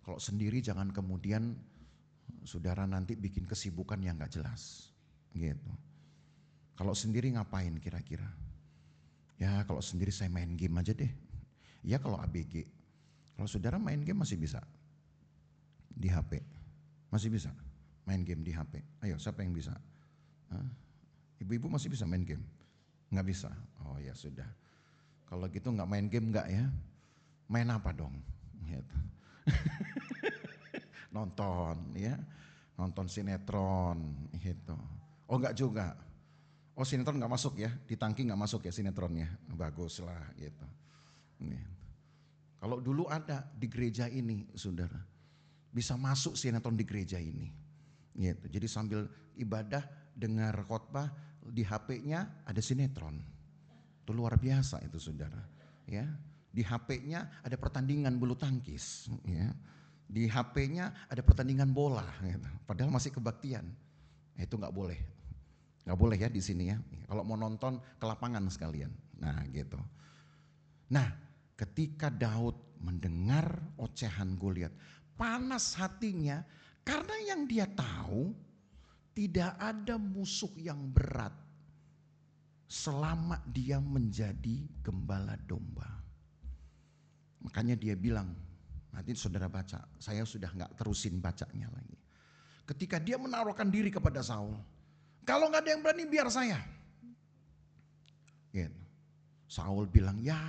Kalau sendiri jangan kemudian saudara nanti bikin kesibukan yang gak jelas. Gitu. Kalau sendiri ngapain kira-kira? Ya kalau sendiri saya main game aja deh. Ya kalau ABG. Kalau saudara main game masih bisa. Di HP. Masih bisa main game di HP. Ayo siapa yang bisa? Hah? Ibu-ibu masih bisa main game? Nggak bisa? Oh ya sudah. Kalau gitu nggak main game nggak ya? Main apa dong? Gitu. Nonton ya, nonton sinetron gitu. Oh nggak juga. Oh sinetron nggak masuk ya, di tangki nggak masuk ya sinetronnya. Bagus lah gitu. Kalau dulu ada di gereja ini, saudara, bisa masuk sinetron di gereja ini. Gitu. Jadi sambil ibadah dengar khotbah di HP-nya ada sinetron. Itu luar biasa itu saudara. Ya, di HP-nya ada pertandingan bulu tangkis. Ya. Di HP-nya ada pertandingan bola. Gitu. Padahal masih kebaktian. Itu nggak boleh. Nggak boleh ya di sini ya. Kalau mau nonton ke lapangan sekalian. Nah gitu. Nah ketika Daud mendengar ocehan Goliat, panas hatinya karena yang dia tahu tidak ada musuh yang berat selama dia menjadi gembala domba. Makanya dia bilang, nanti saudara baca, saya sudah nggak terusin bacanya lagi. Ketika dia menaruhkan diri kepada Saul, kalau nggak ada yang berani biar saya. Gitu. Saul bilang, ya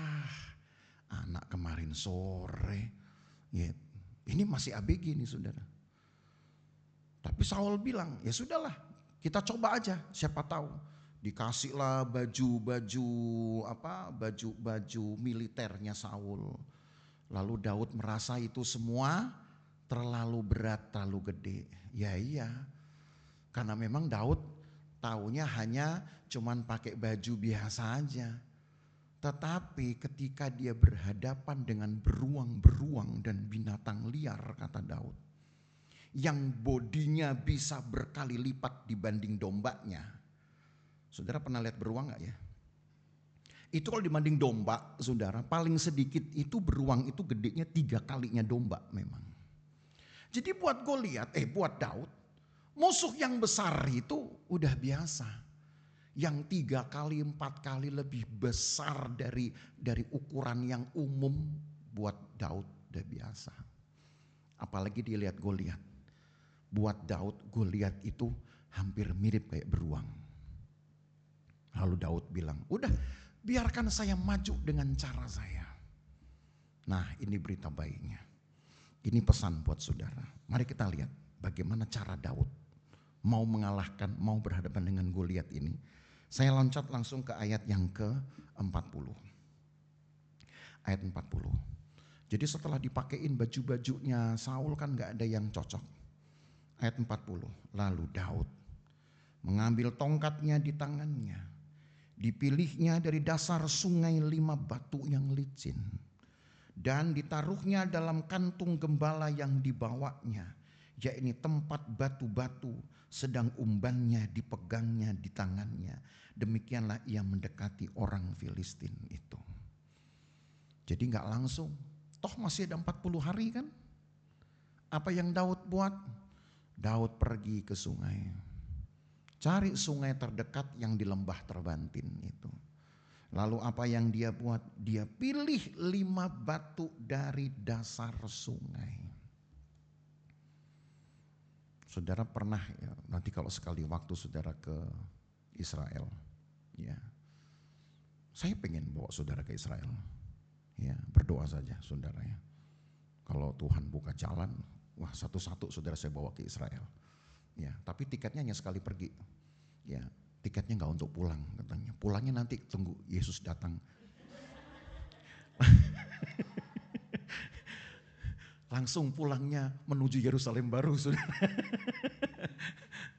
anak kemarin sore, gitu. Ini masih ABG nih saudara. Tapi Saul bilang, ya sudahlah, kita coba aja, siapa tahu. Dikasihlah baju militernya Saul. Lalu Daud merasa itu semua terlalu berat, terlalu gede. Ya iya, karena memang Daud taunya hanya cuman pakai baju biasa aja. Tetapi ketika dia berhadapan dengan beruang-beruang dan binatang liar, kata Daud, yang bodinya bisa berkali lipat dibanding dombanya. Saudara pernah lihat beruang gak ya? Itu kalau dibanding domba, saudara, paling sedikit itu beruang itu gedenya 3 kalinya domba memang. Jadi buat buat Daud, musuh yang besar itu udah biasa. Yang 3 kali, 4 kali lebih besar dari ukuran yang umum buat Daud udah biasa. Apalagi dilihat Goliat. Buat Daud Goliat itu hampir mirip kayak beruang. Lalu Daud bilang, udah biarkan saya maju dengan cara saya. Nah ini berita baiknya. Ini pesan buat saudara. Mari kita lihat bagaimana cara Daud mau mengalahkan, mau berhadapan dengan Goliat ini. Saya loncat langsung ke ayat yang ke-40. Ayat 40. Jadi setelah dipakein baju-bajunya Saul kan gak ada yang cocok. Ayat 40. Lalu Daud mengambil tongkatnya di tangannya. Dipilihnya dari dasar sungai 5 batu yang licin. Dan ditaruhnya dalam kantung gembala yang dibawanya. Yakni tempat batu-batu, sedang umbannya dipegangnya di tangannya. Demikianlah ia mendekati orang Filistin itu. Jadi gak langsung, toh masih ada 40 hari kan. Apa yang Daud buat? Daud pergi ke sungai. Cari sungai terdekat yang di lembah terbantin itu. Lalu apa yang dia buat? Dia pilih 5 batu dari dasar sungai. Saudara pernah ya, nanti kalau sekali waktu saudara ke Israel, ya, saya pengen bawa saudara ke Israel, ya berdoa saja saudara ya. Kalau Tuhan buka jalan, wah satu-satu saudara saya bawa ke Israel, ya. Tapi tiketnya hanya sekali pergi, ya. Tiketnya nggak untuk pulang katanya. Pulangnya nanti tunggu Yesus datang. Langsung pulangnya menuju Yerusalem baru saudara.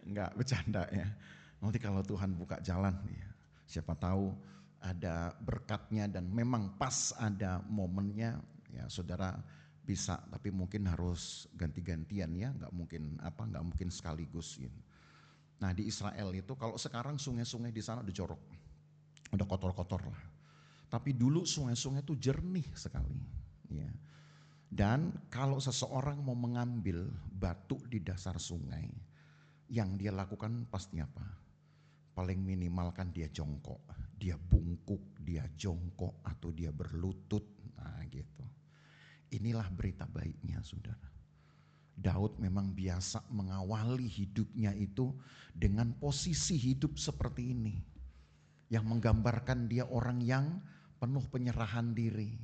Enggak, bercanda ya. Nanti kalau Tuhan buka jalan, ya, siapa tahu ada berkatnya dan memang pas ada momennya, ya saudara bisa. Tapi mungkin harus ganti-gantian ya, nggak mungkin sekaligus gitu. Nah di Israel itu kalau sekarang sungai-sungai di sana udah jorok, udah kotor-kotor lah. Tapi dulu sungai-sungai itu jernih sekali, ya. Dan kalau seseorang mau mengambil batu di dasar sungai, yang dia lakukan pasti apa? Paling minimal kan dia jongkok, dia bungkuk, dia jongkok atau dia berlutut, nah gitu. Inilah berita baiknya saudara. Daud memang biasa mengawali hidupnya itu dengan posisi hidup seperti ini. Yang menggambarkan dia orang yang penuh penyerahan diri,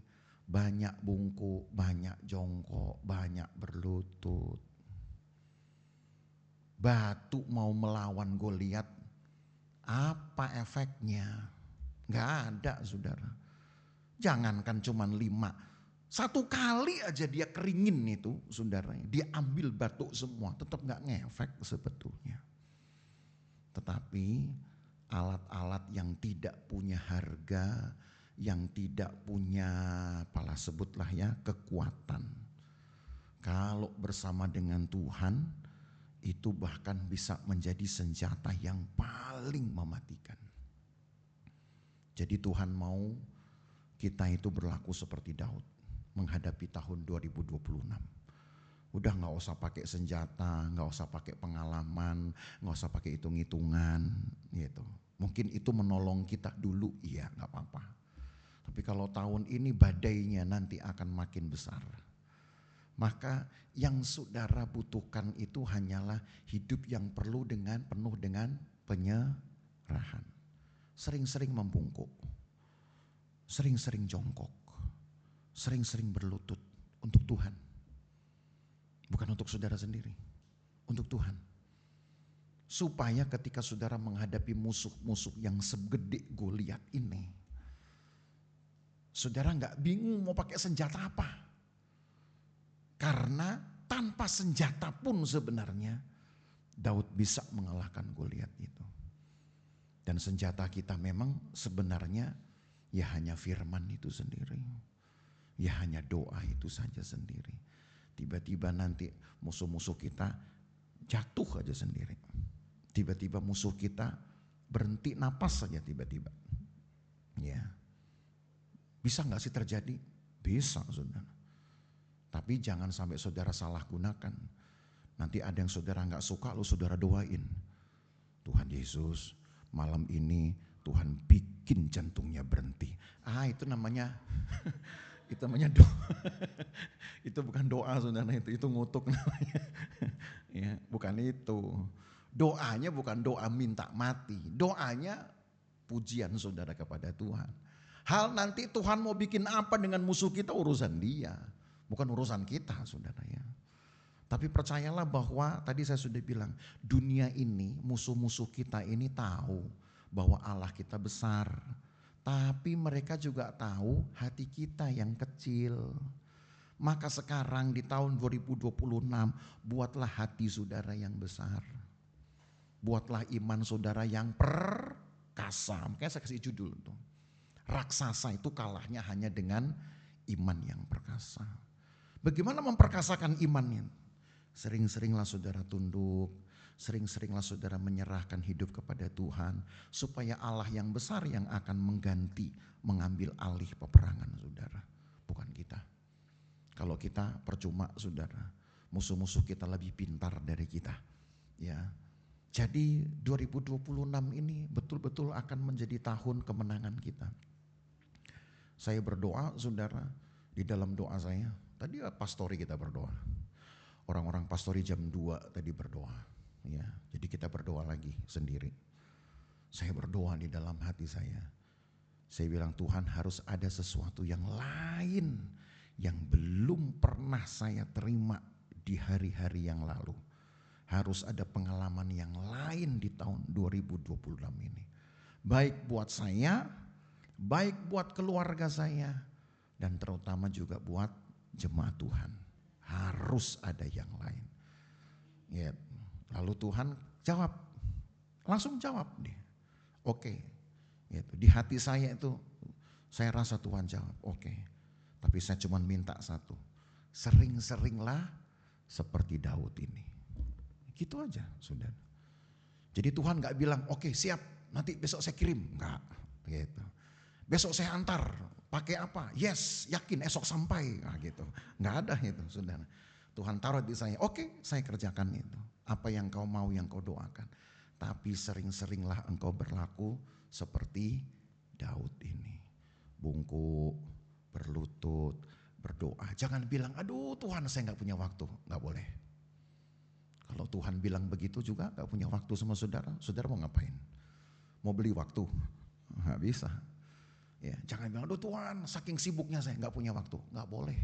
banyak bungkuk, banyak jongkok, banyak berlutut. Batu mau melawan Goliat, apa efeknya? Gak ada, saudara. Jangankan cuman 5, 1 kali aja dia keringin itu, saudara. Dia ambil batu semua, tetap gak ngefek sebetulnya. Tetapi alat-alat yang tidak punya harga, yang tidak punya, apalah sebutlah ya, kekuatan. Kalau bersama dengan Tuhan, itu bahkan bisa menjadi senjata yang paling mematikan. Jadi Tuhan mau kita itu berlaku seperti Daud menghadapi tahun 2026. Udah gak usah pakai senjata, gak usah pakai pengalaman, gak usah pakai hitung-hitungan gitu. Mungkin itu menolong kita dulu, iya gak apa-apa. Tapi kalau tahun ini badainya nanti akan makin besar. Maka yang saudara butuhkan itu hanyalah hidup yang penuh dengan penyerahan. Sering-sering membungkuk, sering-sering jongkok, sering-sering berlutut untuk Tuhan. Bukan untuk saudara sendiri, untuk Tuhan. Supaya ketika saudara menghadapi musuh-musuh yang segede Goliat ini, saudara gak bingung mau pakai senjata apa. Karena tanpa senjata pun sebenarnya Daud bisa mengalahkan Goliat itu. Dan senjata kita memang sebenarnya ya hanya firman itu sendiri. Ya hanya doa itu saja sendiri. Tiba-tiba nanti musuh-musuh kita jatuh aja sendiri. Tiba-tiba musuh kita berhenti napas saja tiba-tiba. Ya. Bisa gak sih terjadi? Bisa, saudara. Tapi jangan sampai saudara salah gunakan. Nanti ada yang saudara gak suka lalu saudara doain. Tuhan Yesus, malam ini Tuhan bikin jantungnya berhenti. Itu namanya itu namanya doa. Itu bukan doa, saudara, itu ngutuk namanya. Ya, bukan itu. Doanya bukan doa minta mati. Doanya pujian saudara kepada Tuhan. Hal nanti Tuhan mau bikin apa dengan musuh kita urusan dia. Bukan urusan kita, saudara ya. Tapi percayalah bahwa tadi saya sudah bilang, dunia ini, musuh-musuh kita ini tahu bahwa Allah kita besar. Tapi mereka juga tahu hati kita yang kecil. Maka sekarang di tahun 2026 buatlah hati saudara yang besar. Buatlah iman saudara yang perkasa. Makanya saya kasih judul tuh. Raksasa itu kalahnya hanya dengan iman yang perkasa. Bagaimana memperkasakan imannya? Sering-seringlah saudara tunduk, sering-seringlah saudara menyerahkan hidup kepada Tuhan, supaya Allah yang besar yang akan mengganti, mengambil alih peperangan saudara, bukan kita. Kalau kita percuma saudara, musuh-musuh kita lebih pintar dari kita. Ya, jadi 2026 ini betul-betul akan menjadi tahun kemenangan kita. Saya berdoa saudara, di dalam doa saya, tadi pastori kita berdoa. Orang-orang pastori jam 2 tadi berdoa. Ya, jadi kita berdoa lagi sendiri. Saya berdoa di dalam hati saya. Saya bilang Tuhan harus ada sesuatu yang lain yang belum pernah saya terima di hari-hari yang lalu. Harus ada pengalaman yang lain di tahun 2026 ini. Baik buat saya, baik buat keluarga saya, dan terutama juga buat jemaat Tuhan. Harus ada yang lain. Ya, lalu Tuhan jawab, langsung jawab dia. Oke, gitu. Di hati saya itu, saya rasa Tuhan jawab, oke. Tapi saya cuma minta satu, sering-seringlah seperti Daud ini. Gitu aja, saudara. Jadi Tuhan gak bilang, oke siap, nanti besok saya kirim. Enggak, gitu. Besok saya antar, pakai apa? Yes, yakin esok sampai. Nah, gitu. Enggak ada itu, saudara. Tuhan taruh di saya, oke, saya kerjakan itu. Apa yang kau mau, yang kau doakan. Tapi sering-seringlah engkau berlaku seperti Daud ini. Bungkuk, berlutut, berdoa. Jangan bilang, aduh Tuhan saya gak punya waktu. Gak boleh. Kalau Tuhan bilang begitu juga gak punya waktu sama saudara. Saudara mau ngapain? Mau beli waktu? Gak bisa. Ya, jangan bilang, aduh Tuhan saking sibuknya saya nggak punya waktu. Nggak boleh.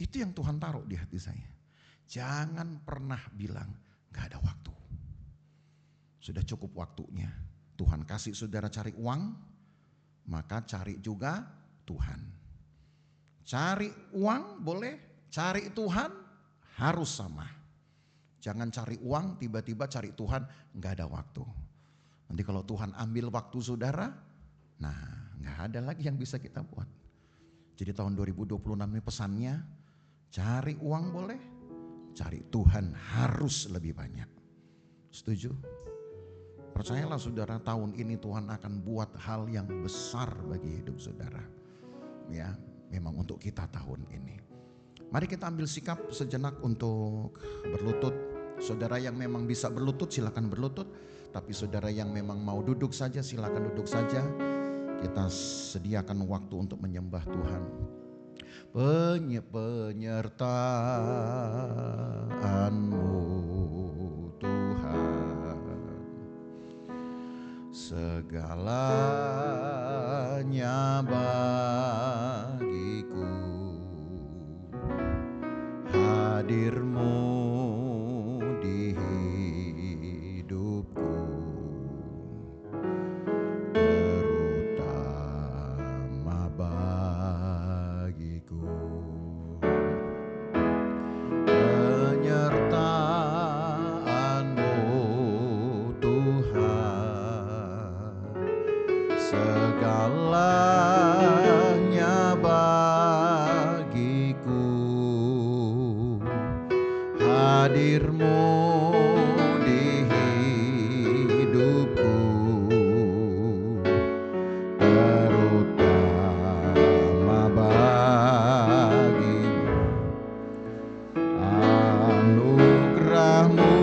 Itu yang Tuhan taruh di hati saya. Jangan pernah bilang nggak ada waktu. Sudah cukup waktunya. Tuhan kasih saudara cari uang, maka cari juga Tuhan. Cari uang boleh, cari Tuhan harus sama. Jangan cari uang tiba-tiba cari Tuhan nggak ada waktu. Nanti kalau Tuhan ambil waktu saudara, nah nggak ada lagi yang bisa kita buat. Jadi tahun 2026 ini pesannya, cari uang boleh, cari Tuhan harus lebih banyak. Setuju? Percayalah saudara, tahun ini Tuhan akan buat hal yang besar bagi hidup saudara. Ya, memang untuk kita tahun ini. Mari kita ambil sikap sejenak untuk berlutut. Saudara yang memang bisa berlutut silakan berlutut. Tapi saudara yang memang mau duduk saja silakan duduk saja. Kita sediakan waktu untuk menyembah Tuhan. Penyertaan-Mu Tuhan, segalanya bagiku. Hadir-Mu di hidupku, terutama bagiku. Penyertaan-Mu Tuhan, segalanya bagiku. Hadir-Mu di hidupku, terutama bagi anugerah-Mu,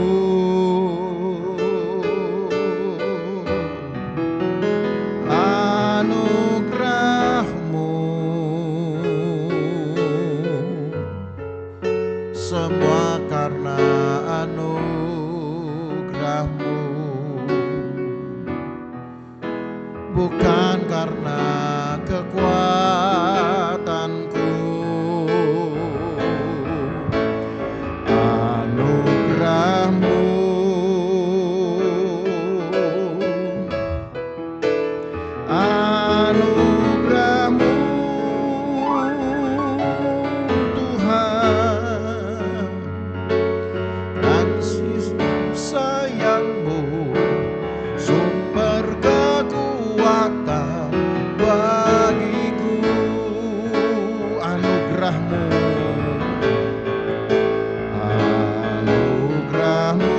anugerah-Mu, semua karena anugerah-Mu, bukan karena kekuatanku. Anugerah-Mu, anugerah-Mu Tuhan, kasih sayang-Mu, sumber kekuatan bagiku. Anugerah-Mu, anugerah-Mu,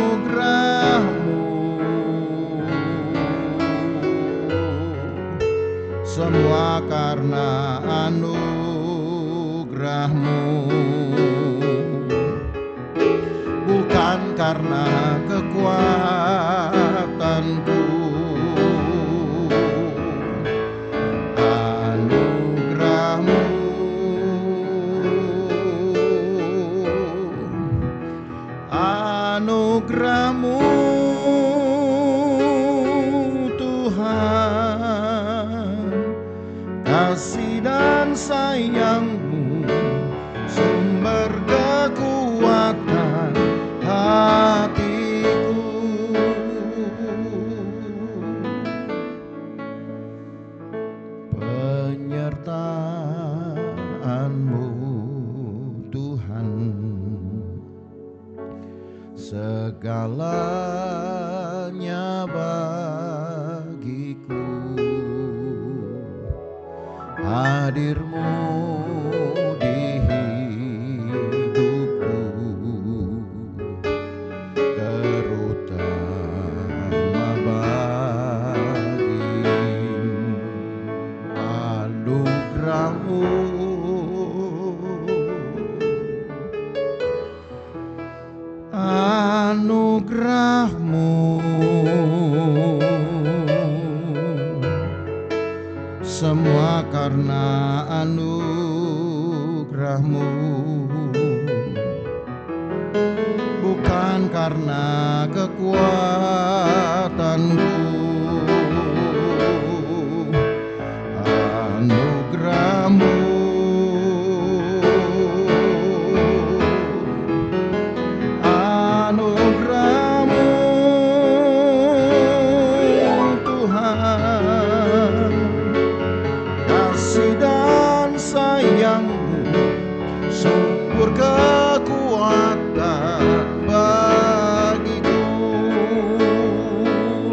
anugerah-Mu, semua karena anugerah-Mu, bukan karena kekuatanku. Anugerah-Mu, anugerah-Mu Tuhan, kasih dan sayang-Mu, sumber kekuatan hatiku. Penyertaan-Mu Tuhan, segalanya bagiku. Hadir-Mu di hidupku, terutama bagi anugerah-Mu, anugerah-Mu, semua karena anugerah-Mu, bukan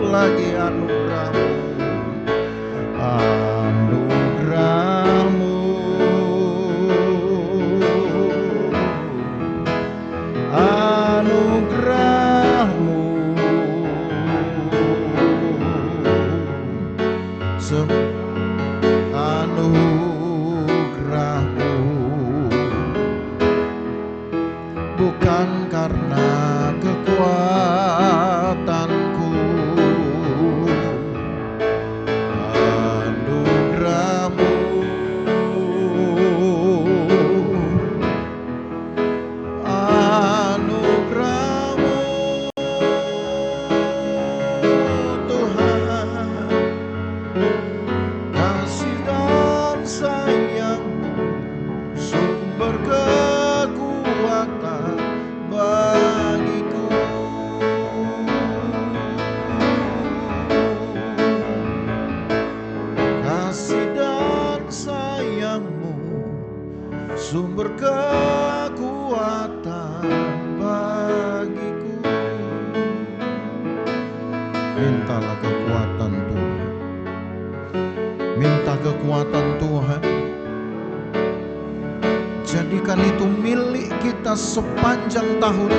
lagi anugerah-Mu, anugerah-Mu, anugerah-Mu, anugerah-Mu, bukan karena kekuatanku, anugerah-Mu, anugerah-Mu, Tuhan, kasih dan sayang-Mu, sumber kekuatan bagiku. Kasih dan sayang-Mu, sumber kekuatan bagiku. Mintalah kekuatan Tuhan, minta kekuatan Tuhan. Jadikan itu milik kita sepanjang tahun.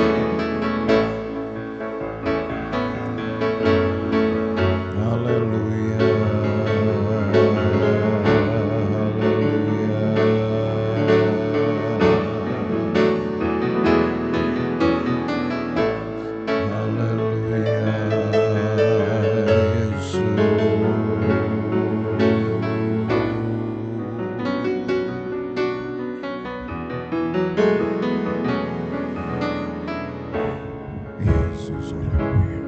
Haleluya, haleluya, haleluya, Yesus. Yesus, haleluya.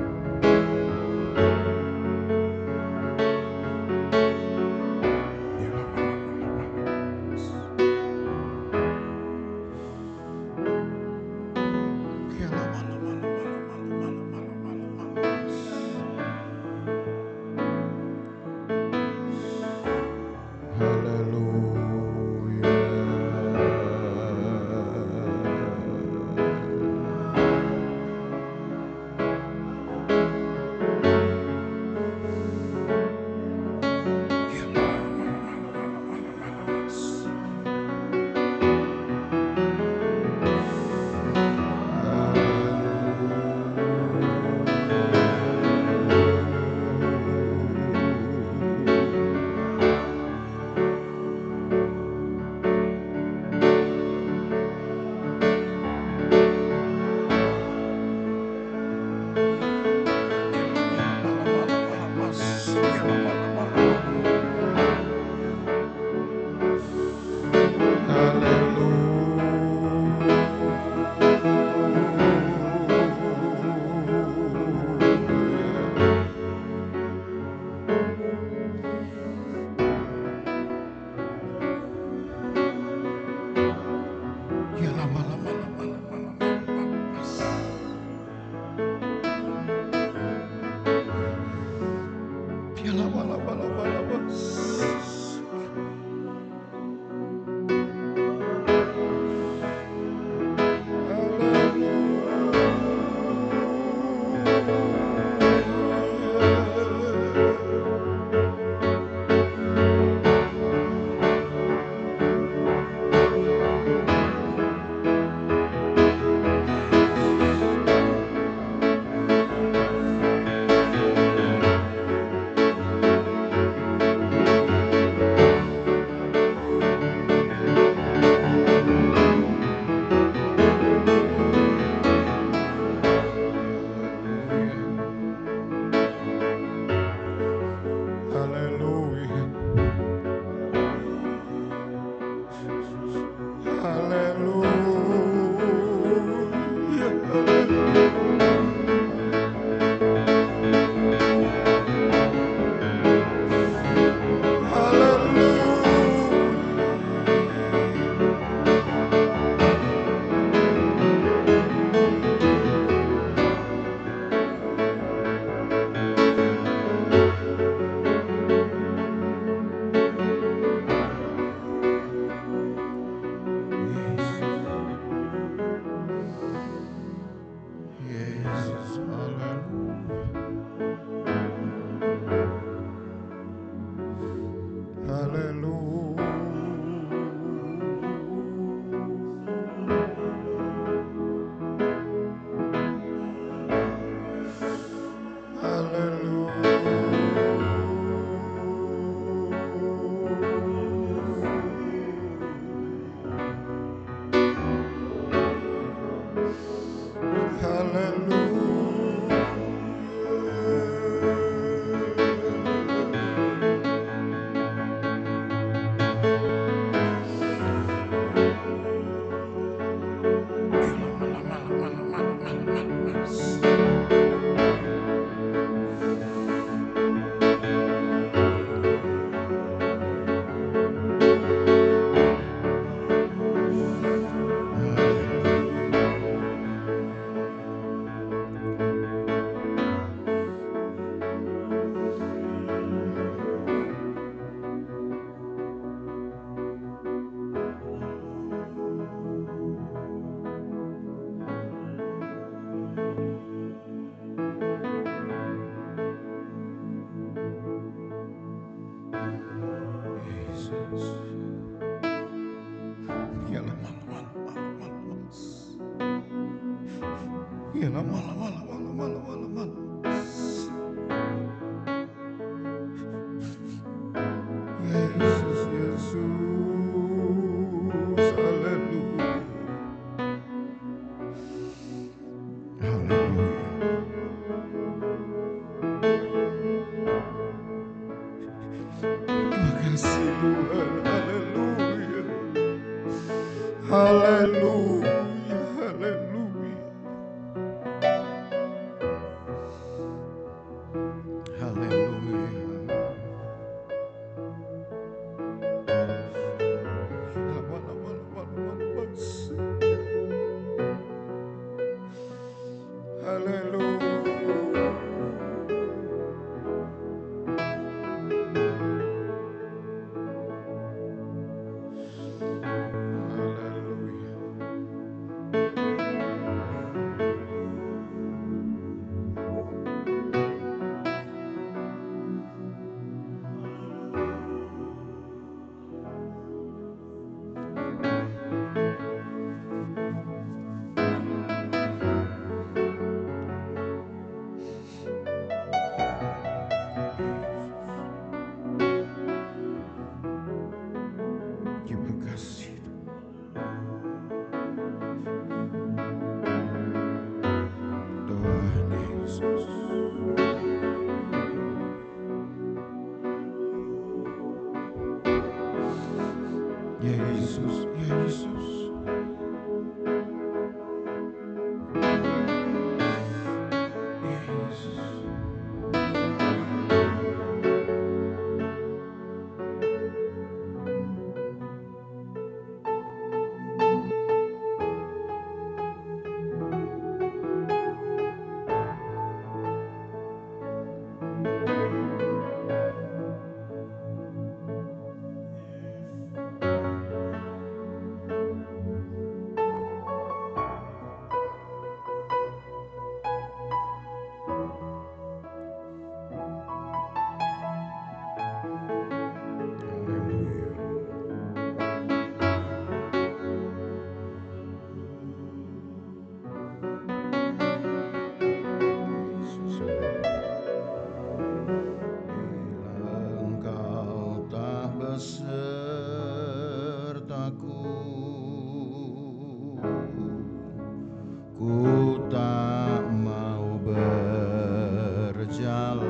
Yesus, Yesus, haleluya, haleluya. Terima kasih Tuhan, haleluya, haleluya, haleluya, haleluya. Terima kasih Tuhan Yesus. Yesus, Yesus. Besertaku, ku tak mau berjalan,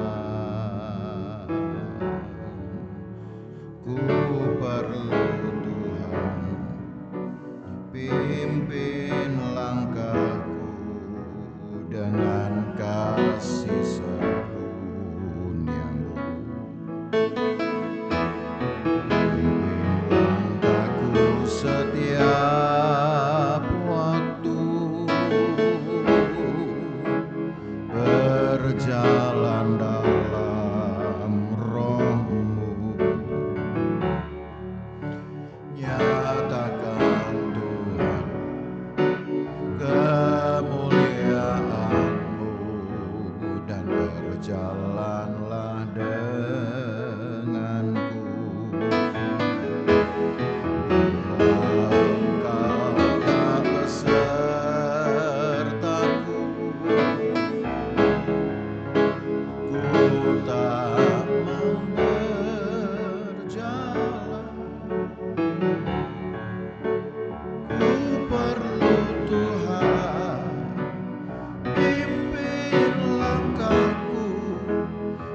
ku perlu Tuhan pimpin langkahku dengan kasih serun-Mu. Setiap waktu berjalan dalam Roh-Mu, nyatakan Tuhan kemuliaan-Mu dan berjalanlah denganku.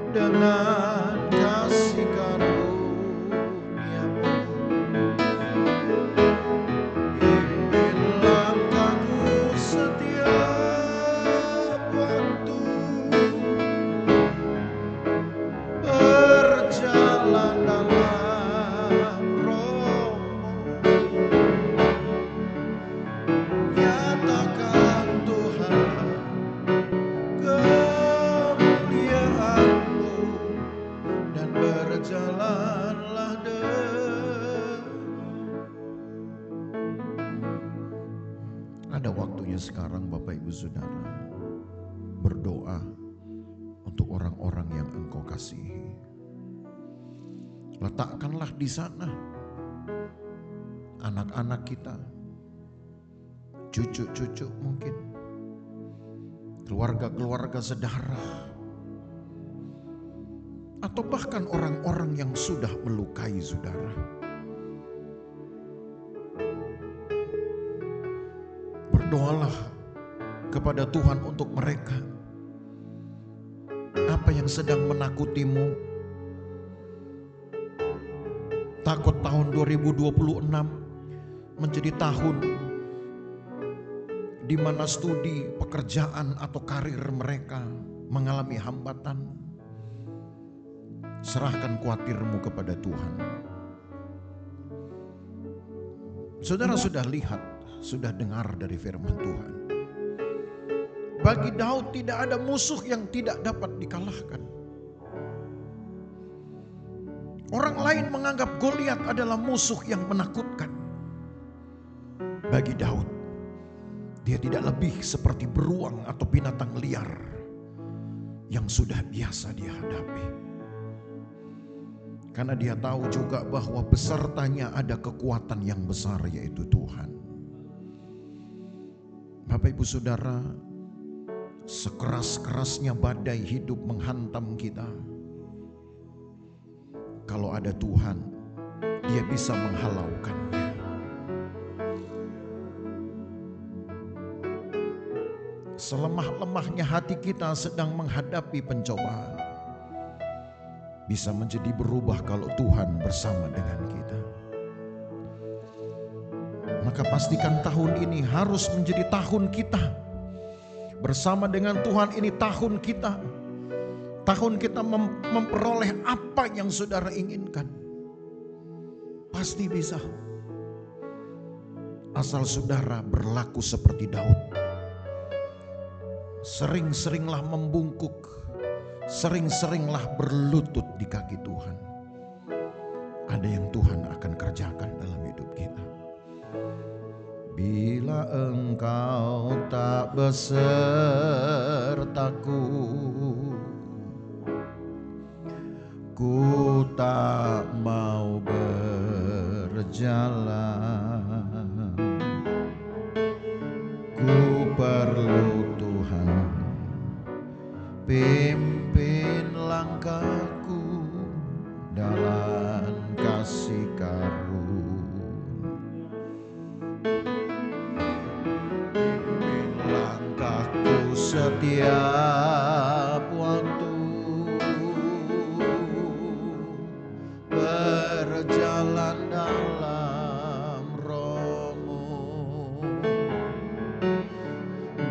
Dengan kasih karunia-Mu, pimpin langkahku setiap waktu berjalan dalam Roh-Mu, nyatakan Tuhan kemuliaan-Mu dan berjalanlah Ada waktunya sekarang Bapak Ibu Saudara berdoa untuk orang-orang yang Engkau kasihi. Letakkanlah di sana anak-anak kita, cucu-cucu mungkin, keluarga-keluarga saudara, atau bahkan orang-orang yang sudah melukai saudara. Berdoalah kepada Tuhan untuk mereka. Apa yang sedang menakutimu? Takut tahun 2026 menjadi tahun di mana studi, pekerjaan atau karir mereka mengalami hambatan. Serahkan khawatirmu kepada Tuhan. Saudara sudah lihat, sudah dengar dari firman Tuhan. Bagi Daud tidak ada musuh yang tidak dapat dikalahkan. Orang lain menganggap Goliat adalah musuh yang menakutkan. Bagi Daud, dia tidak lebih seperti beruang atau binatang liar yang sudah biasa dia hadapi. Karena dia tahu juga bahwa besertanya ada kekuatan yang besar, yaitu Tuhan. Bapak Ibu Saudara, sekeras-kerasnya badai hidup menghantam kita, kalau ada Tuhan, Dia bisa menghalaukannya. Selemah-lemahnya hati kita sedang menghadapi pencobaan, bisa menjadi berubah kalau Tuhan bersama dengan kita. Maka pastikan tahun ini harus menjadi tahun kita. Bersama dengan Tuhan ini tahun kita. Tahun kita memperoleh apa yang saudara inginkan. Pasti bisa. Asal saudara berlaku seperti Daud. Sering-seringlah membungkuk. Sering-seringlah berlutut di kaki Tuhan. Ada yang Tuhan akan kerjakan dalam hidup kita. Bila engkau tak besertaku, ku tak mau berjalan. Ku perlu Tuhan pimpin langkahku dalam kasih karunia. Pimpin langkahku setiap waktu, berjalan dalam Roh-Mu.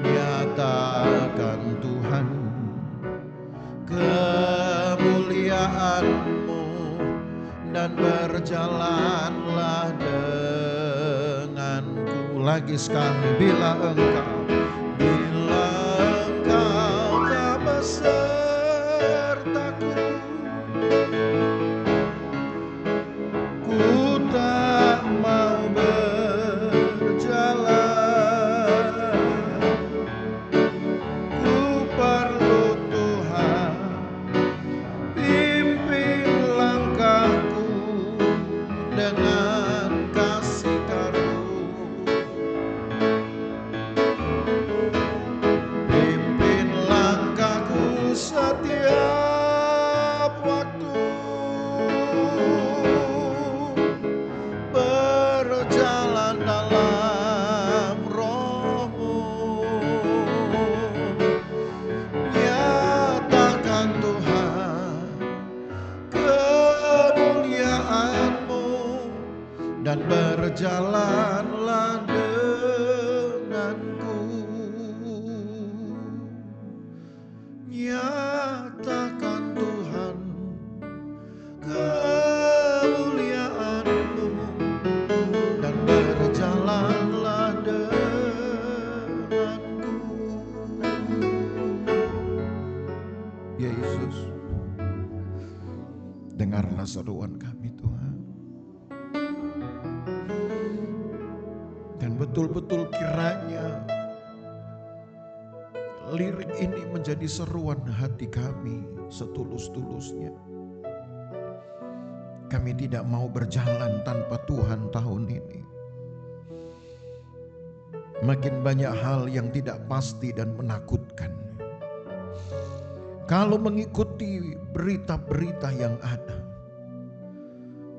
Nyatakan Tuhan kemuliaan-Mu dan berjalanlah denganku. Lagi sekali, bila engkau tak besertaku, ku tak mau berjalan. Ku perlu Tuhan pimpin langkahku dengan kasih karunia. Pimpin langkahku setiap waktu, berjalan dalam Roh-Mu. Nyatakan Tuhan kemuliaan-Mu dan berjalanlah denganku. Nyatakan Tuhan kemuliaan-Mu dan berjalanlah denganku. Yesus, dengarlah seruan kami Tuhan. Dan betul-betul kiranya lirik ini menjadi seruan hati kami setulus-tulusnya. Kami tidak mau berjalan tanpa Tuhan tahun ini. Makin banyak hal yang tidak pasti dan menakutkan. Kalau mengikuti berita-berita yang ada,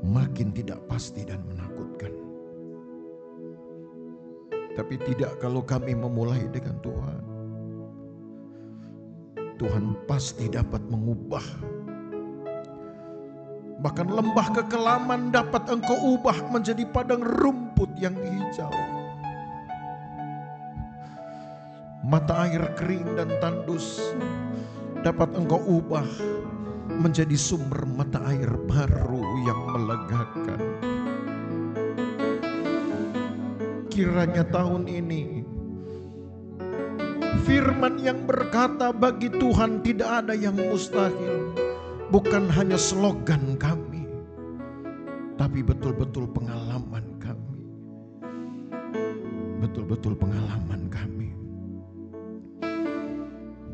makin tidak pasti dan menakutkan. Tapi tidak kalau kami memulai dengan Tuhan. Tuhan pasti dapat mengubah. Bahkan lembah kekelaman dapat Engkau ubah menjadi padang rumput yang hijau. Mata air kering dan tandus dapat Engkau ubah menjadi sumber mata air baru yang melegakan. Kiranya tahun ini firman yang berkata bagi Tuhan tidak ada yang mustahil bukan hanya slogan kami, tapi betul-betul pengalaman kami. Betul-betul pengalaman kami.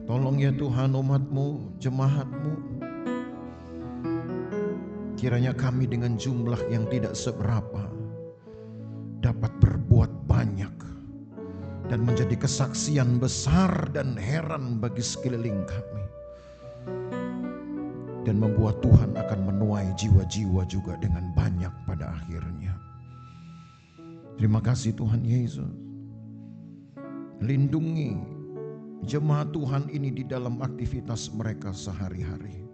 Tolong ya Tuhan umat-Mu, jemaat-Mu. Kiranya kami dengan jumlah yang tidak seberapa dapat berbuat banyak dan menjadi kesaksian besar dan heran bagi sekeliling kami. Dan membuat Tuhan akan menuai jiwa-jiwa juga dengan banyak pada akhirnya. Terima kasih Tuhan Yesus. Lindungi jemaat Tuhan ini di dalam aktivitas mereka sehari-hari.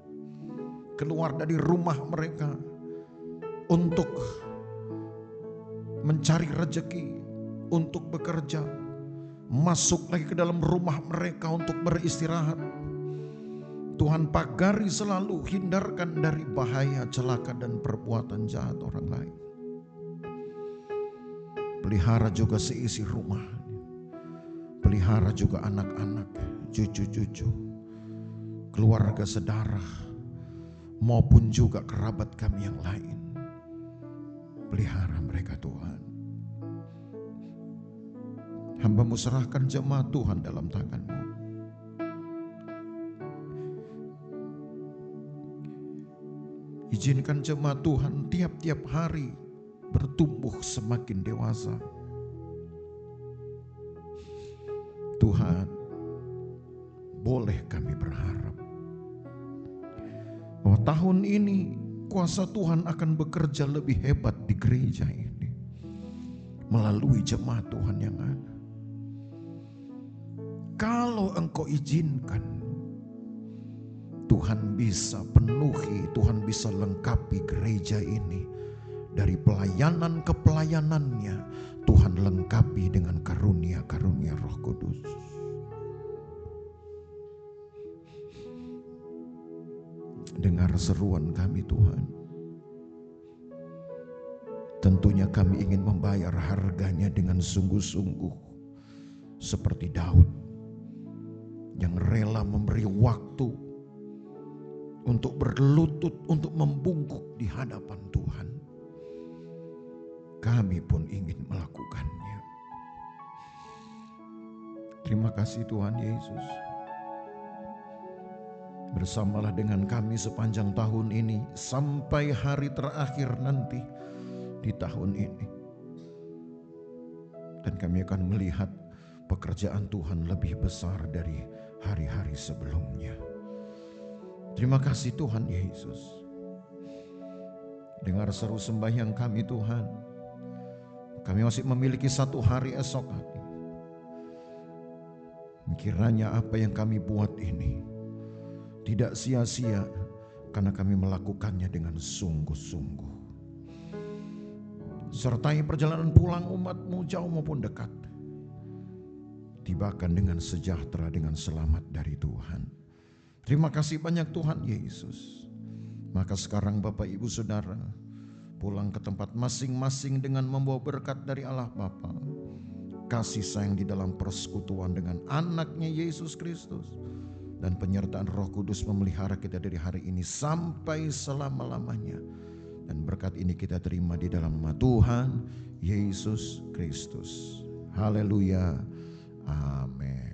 Keluar dari rumah mereka untuk mencari rezeki, untuk bekerja. Masuk lagi ke dalam rumah mereka untuk beristirahat. Tuhan pagari selalu, hindarkan dari bahaya, celaka dan perbuatan jahat orang lain. Pelihara juga seisi rumah. Pelihara juga anak-anak, cucu-cucu, keluarga saudara, maupun juga kerabat kami yang lain. Pelihara mereka Tuhan. Hamba-Mu serahkan jemaat Tuhan dalam tangan-Mu. Izinkan jemaat Tuhan tiap-tiap hari bertumbuh semakin dewasa. Tuhan, boleh kami berharap bahwa tahun ini kuasa Tuhan akan bekerja lebih hebat di gereja ini melalui jemaat Tuhan yang ada. Kalau Engkau izinkan, Tuhan bisa penuhi, Tuhan bisa lengkapi gereja ini. Dari pelayanan ke pelayanannya, Tuhan lengkapi dengan karunia-karunia Roh Kudus. Dengar seruan kami Tuhan. Tentunya kami ingin membayar harganya dengan sungguh-sungguh. Seperti Daud yang rela memberi waktu untuk berlutut, untuk membungkuk di hadapan Tuhan. Kami pun ingin melakukannya. Terima kasih Tuhan Yesus. Bersamalah dengan kami sepanjang tahun ini sampai hari terakhir nanti di tahun ini. Dan kami akan melihat pekerjaan Tuhan lebih besar dari hari-hari sebelumnya. Terima kasih Tuhan Yesus. Dengar seru sembahyang kami Tuhan. Kami masih memiliki satu hari esok hari. Kiranya apa yang kami buat ini tidak sia-sia karena kami melakukannya dengan sungguh-sungguh. Sertai perjalanan pulang umat-Mu jauh maupun dekat. Tibakan dengan sejahtera, dengan selamat dari Tuhan. Terima kasih banyak Tuhan Yesus. Maka sekarang Bapak Ibu Saudara pulang ke tempat masing-masing dengan membawa berkat dari Allah Bapa, kasih sayang di dalam persekutuan dengan anaknya Yesus Kristus, dan penyertaan Roh Kudus memelihara kita dari hari ini sampai selama-lamanya. Dan berkat ini kita terima di dalam nama Tuhan Yesus Kristus. Haleluya. Amin.